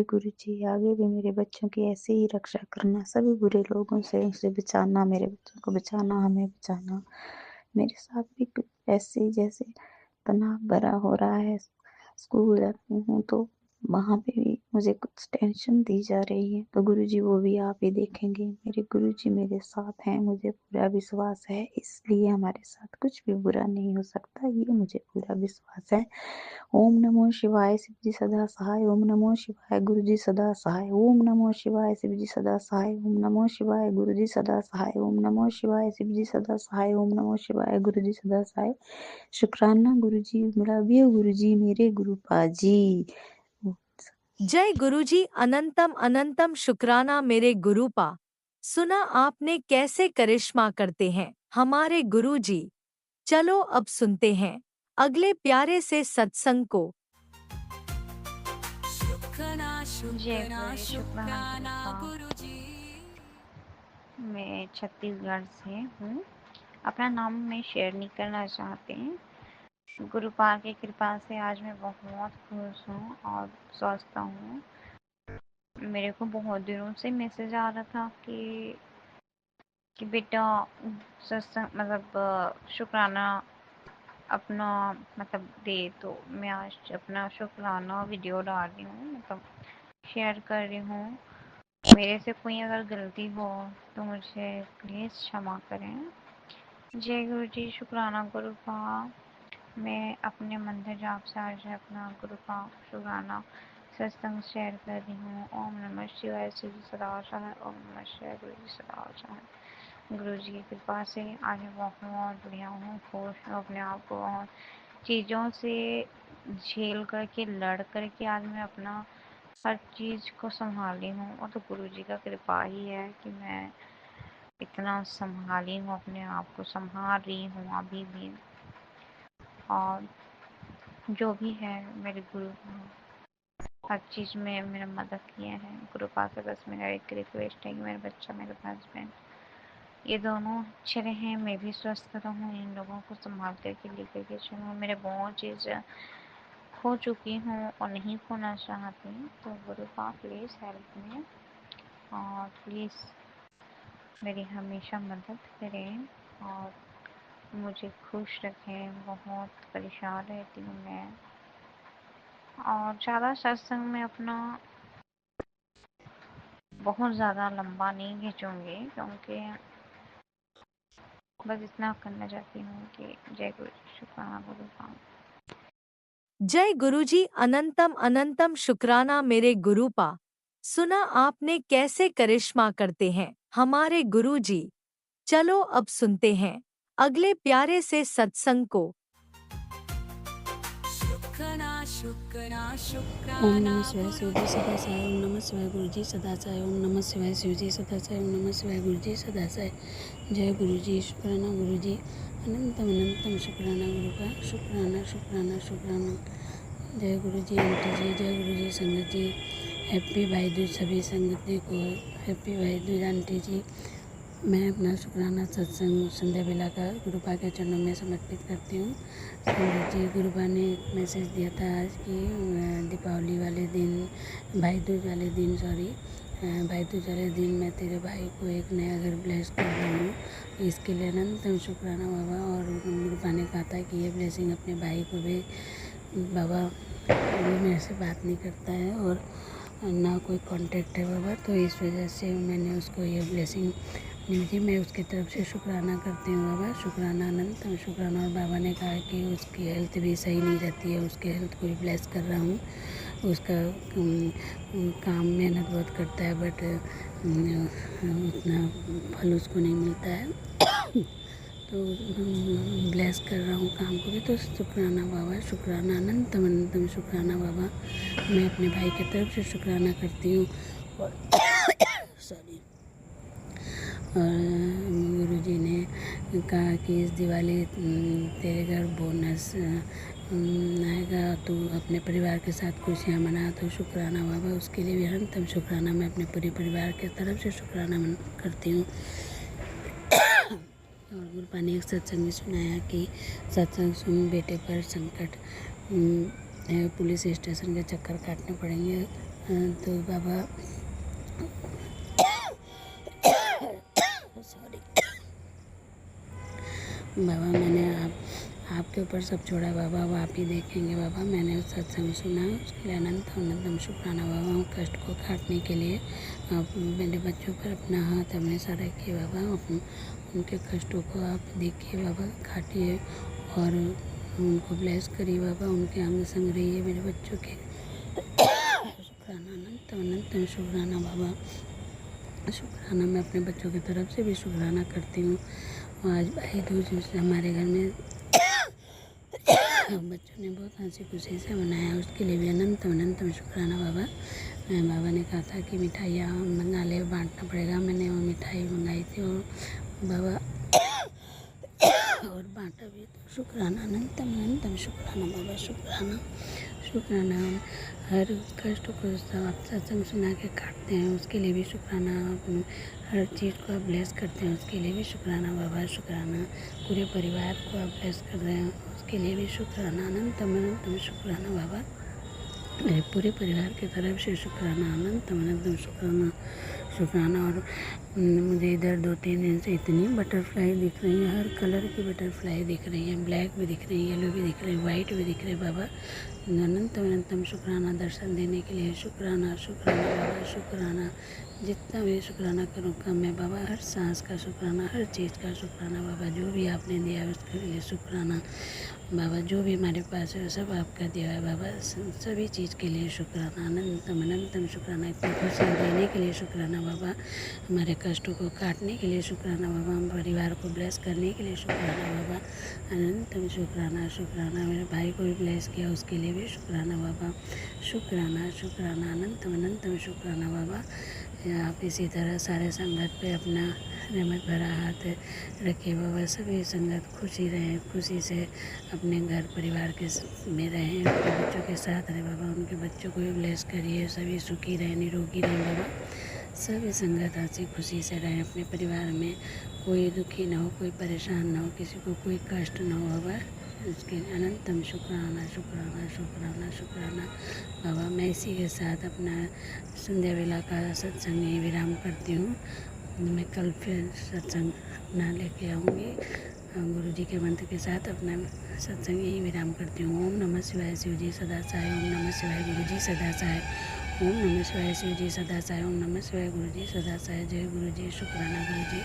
गुरुजी आगे भी मेरे बच्चों की ऐसे ही रक्षा करना, सभी बुरे लोगों से उसे बचाना, मेरे बच्चों को बचाना, हमें बचाना। मेरे साथ भी कुछ ऐसे ही जैसे तनाव भरा हो रहा है। स्कूल जाती हूँ तो वहाँ पे भी मुझे कुछ टेंशन दी जा रही है। तो गुरुजी वो भी आप ही देखेंगे। मेरे गुरुजी मेरे साथ हैं, मुझे पूरा विश्वास है। इसलिए हमारे साथ कुछ भी बुरा नहीं हो सकता, ये मुझे पूरा विश्वास है। ओम नमो शिवाय, शिव जी सदा सहाय। ओम नमो शिवाय, गुरु जी सदा सहाय। ओम नमो शिवाय, शिव जी सदा सहाय। ओम नमो शिवाय, गुरु जी सदा सहाय। ओम नमो शिवाय, शिव जी सदा सहाय। ओम नमो शिवाय, गुरु जी सदा सहाय। शुक्राना गुरु जी, लव यू गुरु जी, मेरे गुरु पाजी। जय गुरुजी, अनंतम अनंतम शुक्राना मेरे गुरुपा। सुना आपने कैसे करिश्मा करते हैं हमारे गुरुजी। चलो अब सुनते हैं अगले प्यारे से सत्संग को। शुक्राना जय शुक्राना गुरु शुक्राना शुक्राना गुरुपा। गुरुजी। मैं छत्तीसगढ़ से हूँ। अपना नाम मैं शेयर नहीं करना चाहती। गुरुपा की कृपा से आज मैं बहुत खुश हूँ और स्वस्थ हूँ। मेरे को बहुत दिनों से मैसेज आ रहा था कि बेटा सत्संग मतलब शुक्राना अपना मतलब दे, तो मैं आज अपना शुक्राना वीडियो डाल रही हूँ, मतलब शेयर कर रही हूँ। मेरे से कोई अगर गलती हो तो मुझे प्लीज़ क्षमा करें। जय गुरु जी, शुक्राना गुरुपा। मैं अपने मंदिर जाप से आज अपना गुरुपा शुक्राना सत्संग शेयर कर रही हूँ। ओम नमः शिवाय, शिव जी सदा सहाय। ओम नमः शिवाय, गुरु जी सदा सहाय। गुरु जी की कृपा से आज मैं बहुत बढ़िया हूँ, खुश हूँ, अपने आप को बहुत चीज़ों से झेल करके लड़ करके आज मैं अपना हर चीज़ को संभाली हूँ। और तो गुरु जी का कृपा ही है कि मैं इतना संभाली हूँ, अपने आप को संभाल रही हूँ अभी भी। और जो भी है मेरे गुरु हर चीज़ में मेरा मदद किया है। गुरु पास से बस मेरा एक रिक्वेस्ट है कि मेरा बच्चा, मेरे हस्बैंड, ये दोनों अच्छे रहें, मैं भी स्वस्थ रहूँ, इन लोगों को संभाल करके लेकर के चलूँ। मेरे बहुत चीज़ें खो चुकी हूँ और नहीं खोना चाहती, तो गुरु पास प्लीज़ हेल्प मी और प्लीज़ मेरी हमेशा मदद करें और मुझे खुश रखें। बहुत परेशान रहती हूँ मैं, और ज़्यादा सत्संग में अपना बहुत ज़्यादा लंबा नहीं खींचूँगी, क्योंकि बस इतना करना चाहती हूँ कि जय गुरु शुक्राना गुरुपा। जय गुरुजी, अनंतम अनंतम शुक्राना मेरे गुरुपा। सुना आपने कैसे करिश्मा करते हैं हमारे गुरुजी। चलो अब सुनते हैं अगले प्यारे से सत्संग को। शुक्राना शुक्राना ओम शुक्राना नमः शिवाय शिवजी सदा साय। ओम नमः शिवाय गुरुजी सदा साय। ओम नमः शिवाय शिवजी सदा साय। ओम नमः शिवाय गुरुजी सदा साय। जय गुरुजी शुक्राना गुरुजी अनंतम अनंतम शुक्राना गुरु का शुक्राना शुक्राना शुक्राना। जय गुरुजी आंटी जी, जय गुरुजी संगत जी। हैप्पी भाई दूज सभी संगत जी को। हैप्पी भाई दूज आंटी जी। मैं अपना शुक्राना सत्संग संध्या बेला का गुरुपा के चरणों में समर्पित करती हूँ। संगत जी, गुरुपा ने एक मैसेज दिया था आज कि दीपावली वाले दिन, भाई दूज वाले दिन, भाई दूज वाले दिन मैं तेरे भाई को एक नया घर ब्लेस कर रही हूँ। इसके लिए अनंतम शुक्राना बाबा। और गुरुपा ने कहा था कि ये ब्लेसिंग अपने भाई को भी, बाबा वो मेरे से बात नहीं करता है और ना कोई कांटेक्ट है बाबा, तो इस वजह से मैंने उसको ये ब्लेसिंग जी मैं उसकी तरफ से शुक्राना करती हूँ बाबा। शुक्राना अनंतम शुक्राना। और बाबा ने कहा कि उसकी हेल्थ भी सही नहीं रहती है, उसके हेल्थ को भी ब्लेस कर रहा हूँ। उसका काम मेहनत बहुत करता है बट उतना फल उसको नहीं मिलता है तो ब्लेस कर रहा हूँ काम को भी। तो शुक्राना बाबा, शुक्राना अनंतम अनंतम शुक्राना बाबा। मैं अपने भाई की तरफ से शुक्राना करती हूँ। और सॉरी, और गुरुजी ने कहा कि इस दिवाली तेरे घर बोनस आएगा, तो अपने परिवार के साथ खुशियाँ मना। तो शुक्राना बाबा, उसके लिए भी अनंतम शुक्राना। मैं अपने पूरे परिवार के तरफ से शुक्राना करती हूँ। और गुरुपा ने एक सत्संग में सुनाया कि सत्संग सुन बेटे पर संकट है, पुलिस स्टेशन के चक्कर काटने पड़ेंगे। तो बाबा सॉरी बाबा, मैंने आपके ऊपर सब छोड़ा बाबा, अब आप ही देखेंगे बाबा। मैंने उस सत्संग सुना, उसके लिए अनंत अनंतम शुक्राना बाबा। उन कष्ट को काटने के लिए आप मेरे बच्चों पर अपना हाथ हमेशा रखिए बाबा। उनके कष्टों को आप देखिए बाबा, काटिए और उनको ब्लेस करिए बाबा। उनके अंग संग रहिए मेरे बच्चों के। शुक्राना अनंतम अनंतम शुक्राना बाबा। शुक्राना मैं अपने बच्चों की तरफ से भी शुक्राना करती हूँ। आज भाई दूज हमारे घर में बच्चों ने बहुत हंसी खुशी से मनाया, उसके लिए भी अनंतम अनंतम शुक्राना बाबा। बाबा ने कहा था कि मिठाइयाँ मंगा ले, बांटना पड़ेगा। मैंने वो मिठाई मंगाई थी और बाबा और बांटा भी। तो शुक्राना अनंतम अनंतम शुक्राना बाबा। शुक्राना शुक्राना। हर कष्ट को आप सत्संग सुना के काटते हैं, उसके लिए भी शुक्राना। हर चीज़ को आप ब्लेस करते हैं, उसके लिए भी शुक्राना बाबा। शुक्राना। पूरे परिवार को आप ब्लेस कर रहे हैं, उसके लिए भी शुक्राना। अनंतम अनंतम शुक्राना बाबा। मेरे पूरे परिवार की तरफ से शुक्राना, अनंतम अनंतम शुक्राना शुक्राना। और मुझे इधर 2-3 दिन से इतनी बटरफ्लाई दिख रही हैं, हर कलर की बटरफ्लाई दिख रही हैं। ब्लैक भी दिख रही है, येलो भी दिख रही है, वाइट भी दिख रही है बाबा। अनंतम अनंतम शुक्राना दर्शन देने के लिए। शुक्राना शुक्राना बाबा। शुक्राना। जितना भी शुक्राना करूँ कम है बाबा। हर सांस का शुक्राना, हर चीज़ का शुक्राना बाबा। जो भी आपने दिया है उसके लिए शुक्राना बाबा। जो भी हमारे पास है सब आपका दिया है बाबा। सभी चीज़ के लिए शुक्राना, अनंतम अनंतम शुक्राना। इतनी खुशियाँ देने के लिए शुक्राना बाबा। हमारे कष्टों को काटने के लिए शुक्राना बाबा। हम परिवार को ब्लेस करने के लिए शुक्राना बाबा। अनंतम शुक्राना शुक्राना। मेरे भाई को भी ब्लेस किया, उसके लिए भी शुक्राना बाबा। शुक्राना शुक्राना अनंतम अनंतम शुक्राना बाबा। आप इसी तरह सारे संगत पे अपना रहमत भरा हाथ रखिए बाबा। सभी संगत खुशी रहें, खुशी से अपने घर परिवार के में रहें, अपने बच्चों के साथ रहें बाबा। उनके बच्चों को भी ब्लेस करिए, सभी सुखी रहें, निरोगी रहें बाबा। सभी संगत हंसी खुशी से रहें अपने परिवार में। कोई दुखी ना हो, कोई परेशान ना हो, किसी को कोई कष्ट ना हो बाबा। उसके अनंतम शुक्राना शुक्राना शुक्राना शुक्राना बाबा। मैं इसी के साथ अपना संध्या वेला का सत्संग यही विराम करती हूँ। मैं कल फिर सत्संग अपना लेके आऊँगी गुरु जी के मंत्र के साथ। अपना सत्संग यही विराम करती हूँ। ओम नमः शिवाय शिव जी सदा साय। ओम नमः शिवाय गुरु जी सदा साय। ओम नमः शिवाय शिव जी सदा साय। ओम नमः शिवाय गुरु जी सदा साय। जय गुरु जी। शुक्राना गुरु जी।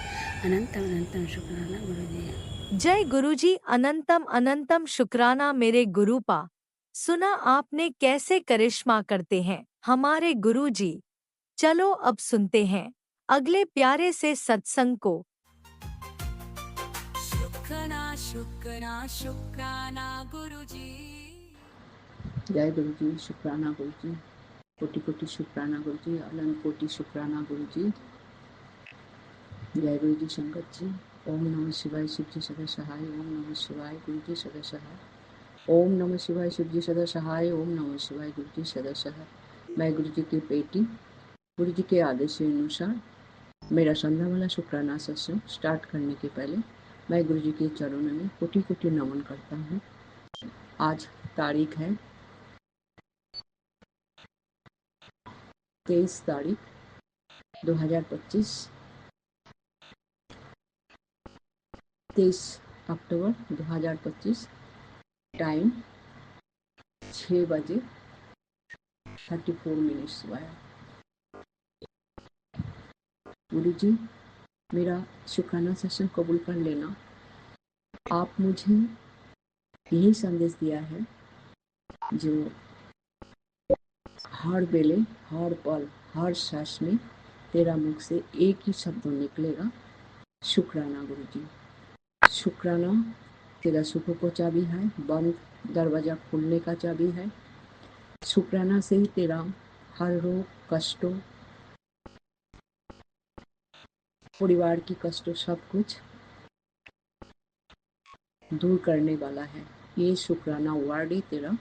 अनंतम अनंतम शुक्राना गुरु जी। जय गुरुजी। अनंतम अनंतम शुक्राना मेरे गुरुपा। सुना आपने कैसे करिश्मा करते हैं हमारे गुरुजी। चलो अब सुनते हैं अगले प्यारे से सत्संग को। शुक्राना शुक्राना शुक्राना गुरुजी। जय गुरु जी, शुक्राना गुरु जी, कोटि कोटि शुक्राना गुरु जी, अनंत कोटि शुक्राना गुरु जी। जय गुरु जी संगत जी। ओम नमः शिवाय, शिव जी सदा सहाय। ओम नमः शिवाय, गुरु जी सदा सहाय। ओम नमः शिवाय, शिव जी सदा सहाय। ओम नमः शिवाय, गुरु जी सदा सहाय। मैं गुरु जी की बेटी, गुरु जी के आदेश के अनुसार मेरा संध्या वाला शुक्राना सत्संग स्टार्ट करने के पहले मैं गुरु जी के चरणों में कोटि कोटि नमन करता हूँ। आज तारीख है 23 तारीख 2025, 23 अक्टूबर 2025। टाइम 6:34 हुआ है। गुरु जी, मेरा शुक्राना सेशन कबूल कर लेना। आप मुझे यही संदेश दिया है जो हर बेले, हर पल, हर सांस में तेरा मुख से एक ही शब्द निकलेगा, शुक्राना गुरु जी। शुक्राना तेरा सुख को चाबी है, बंद दरवाजा खोलने का चाबी है। शुक्राना से ही तेरा हर रोग, कष्टों, परिवार की कष्टों, सब कुछ दूर करने वाला है। ये शुक्राना वर्ड ही तेरा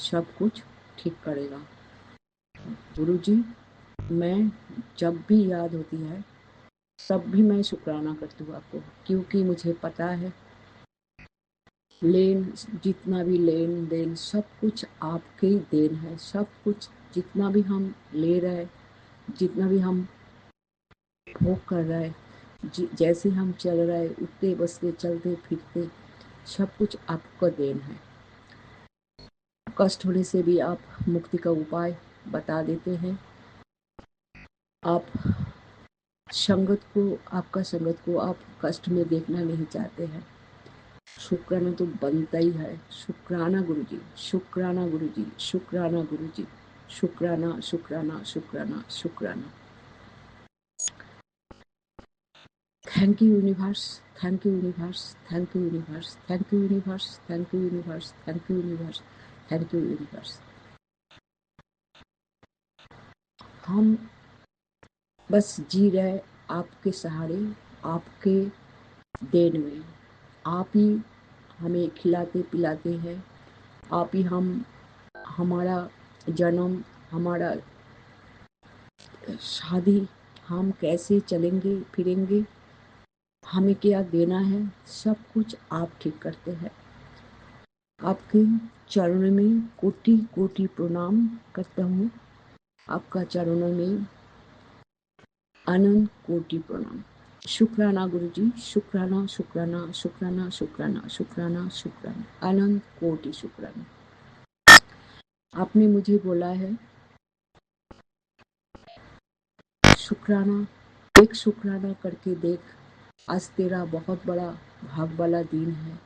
सब कुछ ठीक करेगा। गुरु जी, मैं जब भी याद होती है तब भी मैं शुक्राना करती हूँ आपको, क्योंकि मुझे पता है जितना भी लेन देन सब कुछ आपके ही देन है। सब कुछ जितना भी हम ले रहे, जितना भी हम भोग कर रहे, जैसे हम चल रहे, उठते बसते चलते फिरते, सब कुछ आपका देन है। कष्ट होने से भी आप मुक्ति का उपाय बता देते हैं। आप आपका संगत को आप कष्ट में देखना नहीं चाहते हैं। शुक्राना तो बनता ही है। शुक्राना गुरु जी, शुक्राना गुरु जी, शुक्राना गुरु जी, शुक्राना शुक्राना शुक्राना शुक्राना। Thank you universe, thank you universe, thank you universe, thank you universe, thank you universe, thank you universe, thank you universe. हम बस जी रहे आपके सहारे, आपके देन में। आप ही हमें खिलाते पिलाते हैं। आप ही हमारा जन्म, हमारा शादी, हम कैसे चलेंगे फिरेंगे, हमें क्या देना है, सब कुछ आप ठीक करते हैं। आपके चरणों में कोटि कोटि प्रणाम करता हूँ। आपका चरणों में अनंत कोटि प्रणाम। शुक्राना गुरु जी, शुक्राना शुक्राना शुक्राना शुक्राना शुक्राना शुक्राना, अनंत कोटि शुक्राना। आपने मुझे बोला है शुक्राना, एक शुक्राना करके देख, आज तेरा बहुत बड़ा भाग वाला दिन है।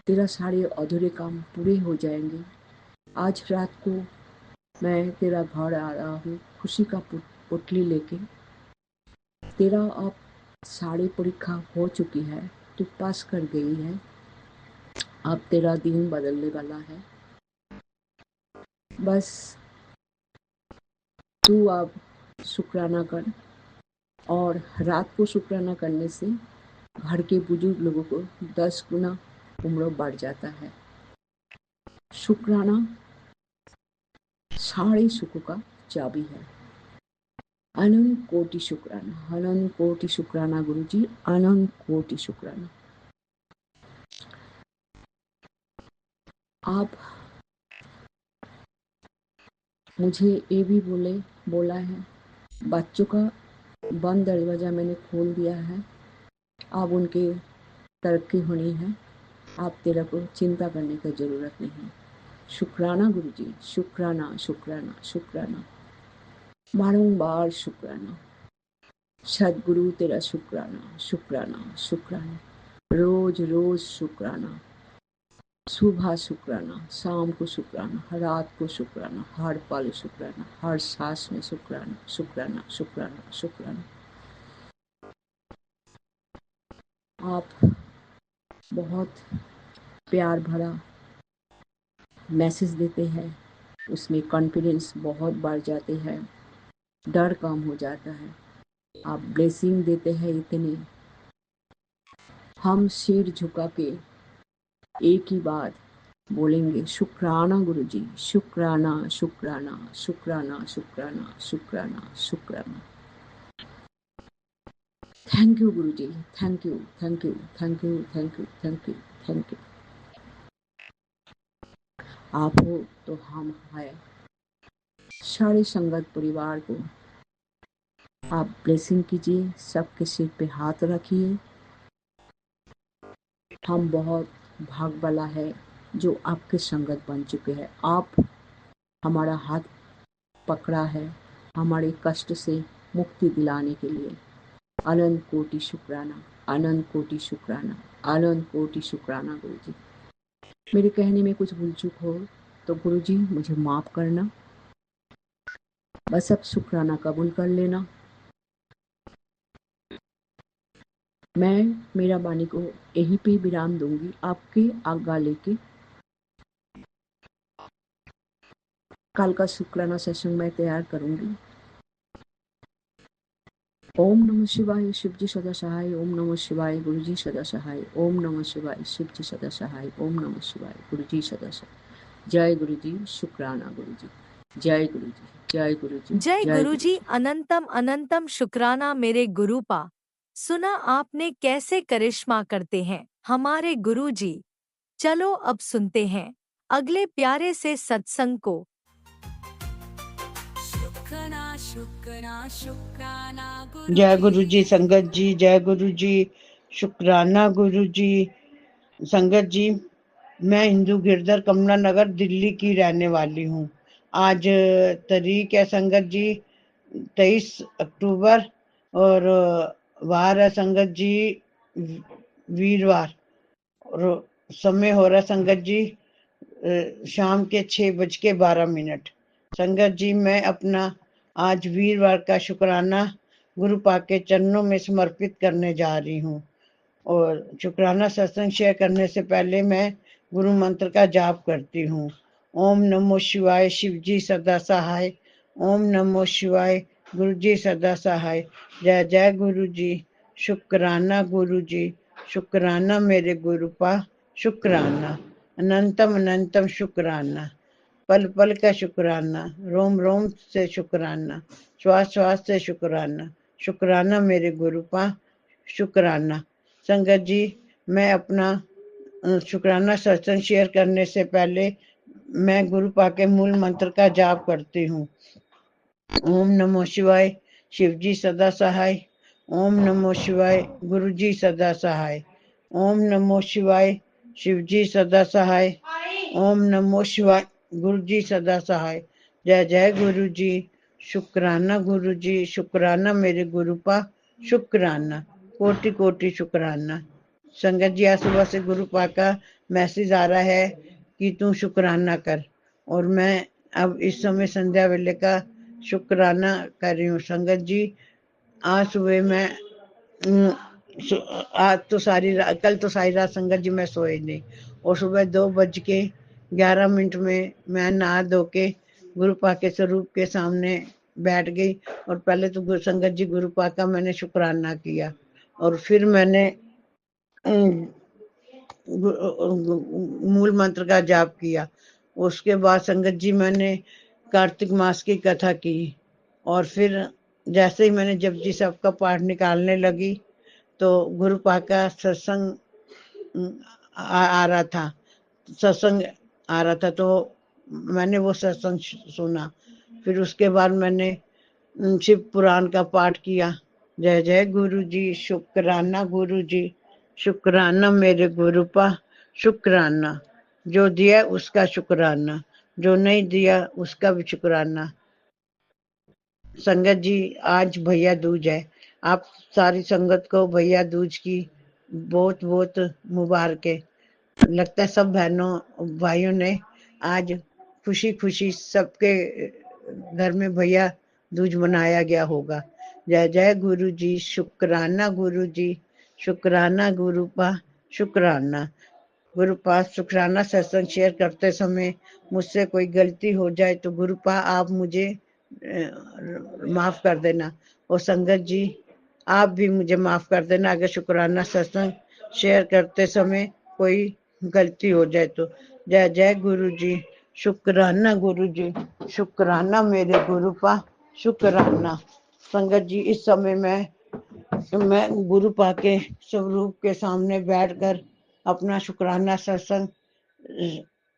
तेरा सारे अधूरे काम पूरे हो जाएंगे। आज रात को मैं तेरा घर आ रहा हूँ खुशी का पोटली लेके। तेरा अब सारी परीक्षा हो चुकी है, तू पास कर गई है। अब तेरा दिन बदलने वाला है। बस तू अब शुक्राना कर, और रात को शुक्राना करने से घर के बुजुर्ग लोगों को 10 गुना उम्र बढ़ जाता है। शुक्राना सारे सुखों का चाबी है। अनंत कोटि शुक्राना, अनंत कोटि शुक्राना गुरु जी, अनंत कोटि शुक्राना। आप मुझे ये भी बोला है, बच्चों का बंद दरवाजा मैंने खोल दिया है, अब उनके तरक्की होनी है। आप तेरा को चिंता करने की जरूरत नहीं। शुक्राना गुरु जी, शुक्राना शुक्राना शुक्राना, बारंबार शुक्राना। सदगुरु तेरा शुक्राना शुक्राना शुक्राना, रोज रोज शुक्राना। सुबह शुक्राना, शाम को शुक्राना, रात को शुक्राना, हर पल शुक्राना, हर सांस में शुक्राना शुक्राना शुक्राना शुक्राना। आप बहुत प्यार भरा मैसेज देते हैं, उसमें कॉन्फिडेंस बहुत बढ़ जाते हैं, डर कम हो जाता है। आप ब्लेसिंग देते हैं इतने, हम सिर झुका के एक ही बात बोलेंगे, शुक्राना गुरुजी, शुक्राना शुक्राना शुक्राना शुक्राना शुक्राना शुक्राना। Thank you Guruji, thank you thank you thank you thank you thank you thank you. आप हो तो हम हैं। सारे संगत परिवार को आप ब्लेसिंग कीजिए, सबके सिर पे हाथ रखिए। हम बहुत भाग वाला है जो आपके संगत बन चुके हैं। आप हमारा हाथ पकड़ा है हमारे कष्ट से मुक्ति दिलाने के लिए। अनंत कोटि शुक्राना, अनंत कोटि शुक्राना, अनंत कोटि शुक्राना गुरुजी। मेरे कहने में कुछ भूल चूक हो तो गुरुजी मुझे माफ करना, बस अब शुक्राना कबूल कर लेना। मैं मेरा वाणी को यहीं पे विराम दूंगी, आपकी आज्ञा लेके। कल का शुक्राना सेशन मैं तैयार करूंगी। ओम नमः शिवाय, शिवजी सदा सहाय। ओम नमः शिवाय, गुरुजी सदा सहाय। ओम नमः शिवाय, शिवजी सदा सहाय। ओम नमः शिवाय, गुरुजी सदा सहाय। जय गुरुजी, शुक्राना गुरुजी। जय गुरुजी, जय गुरुजी, जय गुरुजी, अनंतम अनंतम शुक्राना मेरे गुरुपा। सुना आपने कैसे करिश्मा करते हैं हमारे गुरुजी। चलो अब सुनते हैं अगले प्यारे से सत्संग को। शुक्राना शुक्राना शुक्राना जय गुरु जी संगत जी, जय गुरु जी, शुक्राना गुरु जी। संगत जी, मैं हिंदू गिरधर कमला नगर दिल्ली की रहने वाली हूँ। आज तारीख है संगत जी 23 अक्टूबर और वार है संगत जी वीरवार और समय हो रहा संगत जी शाम के 6:12। संगत जी, मैं अपना आज वीरवार का शुक्राना गुरु पाक के चरणों में समर्पित करने जा रही हूँ। और शुक्राना सत्संग शेयर करने से पहले मैं गुरु मंत्र का जाप करती हूँ। ओम नमो शिवाय, शिव जी सदा सहाय। ओम नमो शिवाय, गुरु जी सदा सहाय। जय जय गुरु जी, शुक्राना गुरु जी, शुक्राना मेरे गुरुपा, शुक्राना अनंतम अनंतम शुक्राना। पल पल का शुक्राना, रोम रोम से शुक्राना, श्वास श्वास से शुक्राना। शुक्राना मेरे गुरुपा, शुक्राना। संगत जी, मैं अपना शुक्राना सत्संग शेयर करने से पहले मैं गुरु पा के मूल मंत्र का जाप करती हूँ। ओम नमो शिवाय, शिव जी सदा सहाय। ओम नमो शिवाय, गुरु जी सदा सहाय। ओम नमो शिवाय, शिव जी सदा सहाय। ओम नमो शिवाय, गुरु जी सदा सहाय। जय जय गुरु जी, शुक्राना गुरु जी, शुक्राना मेरे गुरुपा, शुक्राना कोटि कोटि शुक्राना। संगत जी, आज सुबह से गुरु पा का मैसेज आ रहा है कि तू शुक्राना कर, और मैं अब इस समय संध्या वेले का शुक्राना कर रही हूँ। संगत जी, आज सुबह मैं आज तो कल तो सारी रात संगत जी मैं सोई नहीं, और सुबह 2:11 में मैं नहा धो के गुरु पा के स्वरूप के सामने बैठ गई, और पहले तो संगत जी गुरु पा का मैंने शुक्राना किया, और फिर मैंने मूल मंत्र का जाप किया। उसके बाद संगत जी मैंने कार्तिक मास की कथा की, और फिर जैसे ही मैंने जपजी साहब का पाठ निकालने लगी तो गुरु पा का सत्संग आ रहा था, तो मैंने वो सत्संग सुना। फिर उसके बाद मैंने शिव पुराण का पाठ किया। जय जय गुरु जी, शुक्राना गुरु जी, शुक्राना मेरे गुरुपा, शुक्राना। जो दिया उसका शुक्राना, जो नहीं दिया उसका भी शुक्राना। संगत जी, आज भैया दूज है। आप सारी संगत को भैया दूज की बहुत बहुत मुबारकें। लगता है सब बहनों भाइयों ने आज खुशी खुशी सबके घर में भैया दूज मनाया गया होगा। जय जय गुरु जी, शुक्राना गुरु जी, शुक्राना गुरुपा, शुक्राना। गुरुपा शुक्राना सत्संग शेयर करते समय मुझसे कोई गलती हो जाए तो गुरुपा आप मुझे माफ कर देना। और संगत जी आप भी मुझे माफ कर देना अगर शुक्राना सत्संग शेयर करते समय कोई गलती हो जाए तो। जय जय गुरु जी, शुक्राना गुरु जी, शुक्राना मेरे गुरुपा, शुक्राना। संगत जी इस समय मैं गुरुपा के स्वरूप के सामने बैठकर अपना शुक्राना सत्संग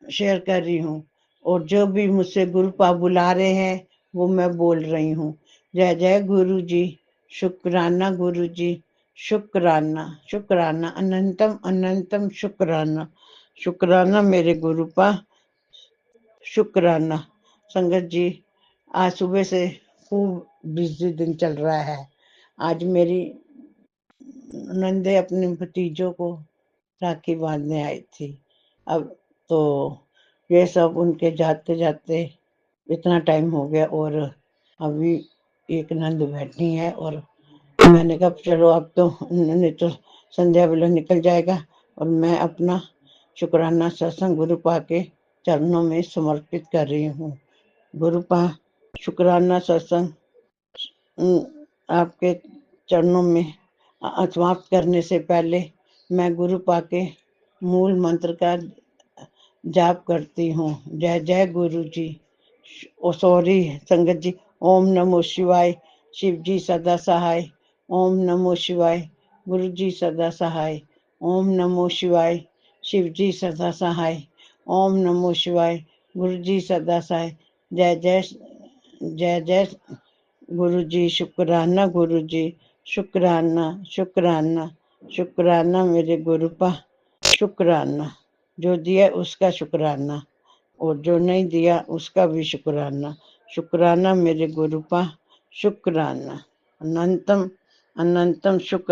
शेयर कर रही हूँ और जो भी मुझसे गुरुपा बुला रहे हैं वो मैं बोल रही हूँ। जय जय गुरु जी, शुक्राना गुरु जी, शुक्राना शुक्राना, अनंतम अनंतम शुक्राना। शुक्राना मेरे गुरुपा, शुक्राना। संगत जी आज सुबह से खूब बिजी दिन चल रहा है। आज मेरी नंदे अपने भतीजों को राखी बांधने आई थी। अब तो ये सब उनके जाते जाते इतना टाइम हो गया और अभी एक नंद बैठी है और मैंने कहा चलो अब तो नहीं तो संध्या वेला निकल जाएगा और मैं अपना शुक्राना सत्संग गुरुपा के चरणों में समर्पित कर रही हूँ। गुरुपा शुक्राना सत्संग आपके चरणों में समाप्त करने से पहले मैं गुरुपा के मूल मंत्र का जाप करती हूँ। जय जय गुरु जी। ओ सॉरी संगत जी, ओम नमो शिवाय, शिव जी सदा सहाय। ओम नमो शिवाय, गुरु जी सदा सहाय। ओम नमो शिवाय, शिव जी सदा सहाय। ओम नमो शिवाय, गुरु जी सदा सहाय। जय जय जय जय गुरु जी, शुक्राना गुरु जी, शुक्राना शुक्राना शुक्राना मेरे गुरुपा, शुक्राना। जो दिया उसका शुक्राना और जो नहीं दिया उसका भी शुक्राना। शुक्राना मेरे गुरुपा, शुक्राना। अनंतम अनंतम शुक्र।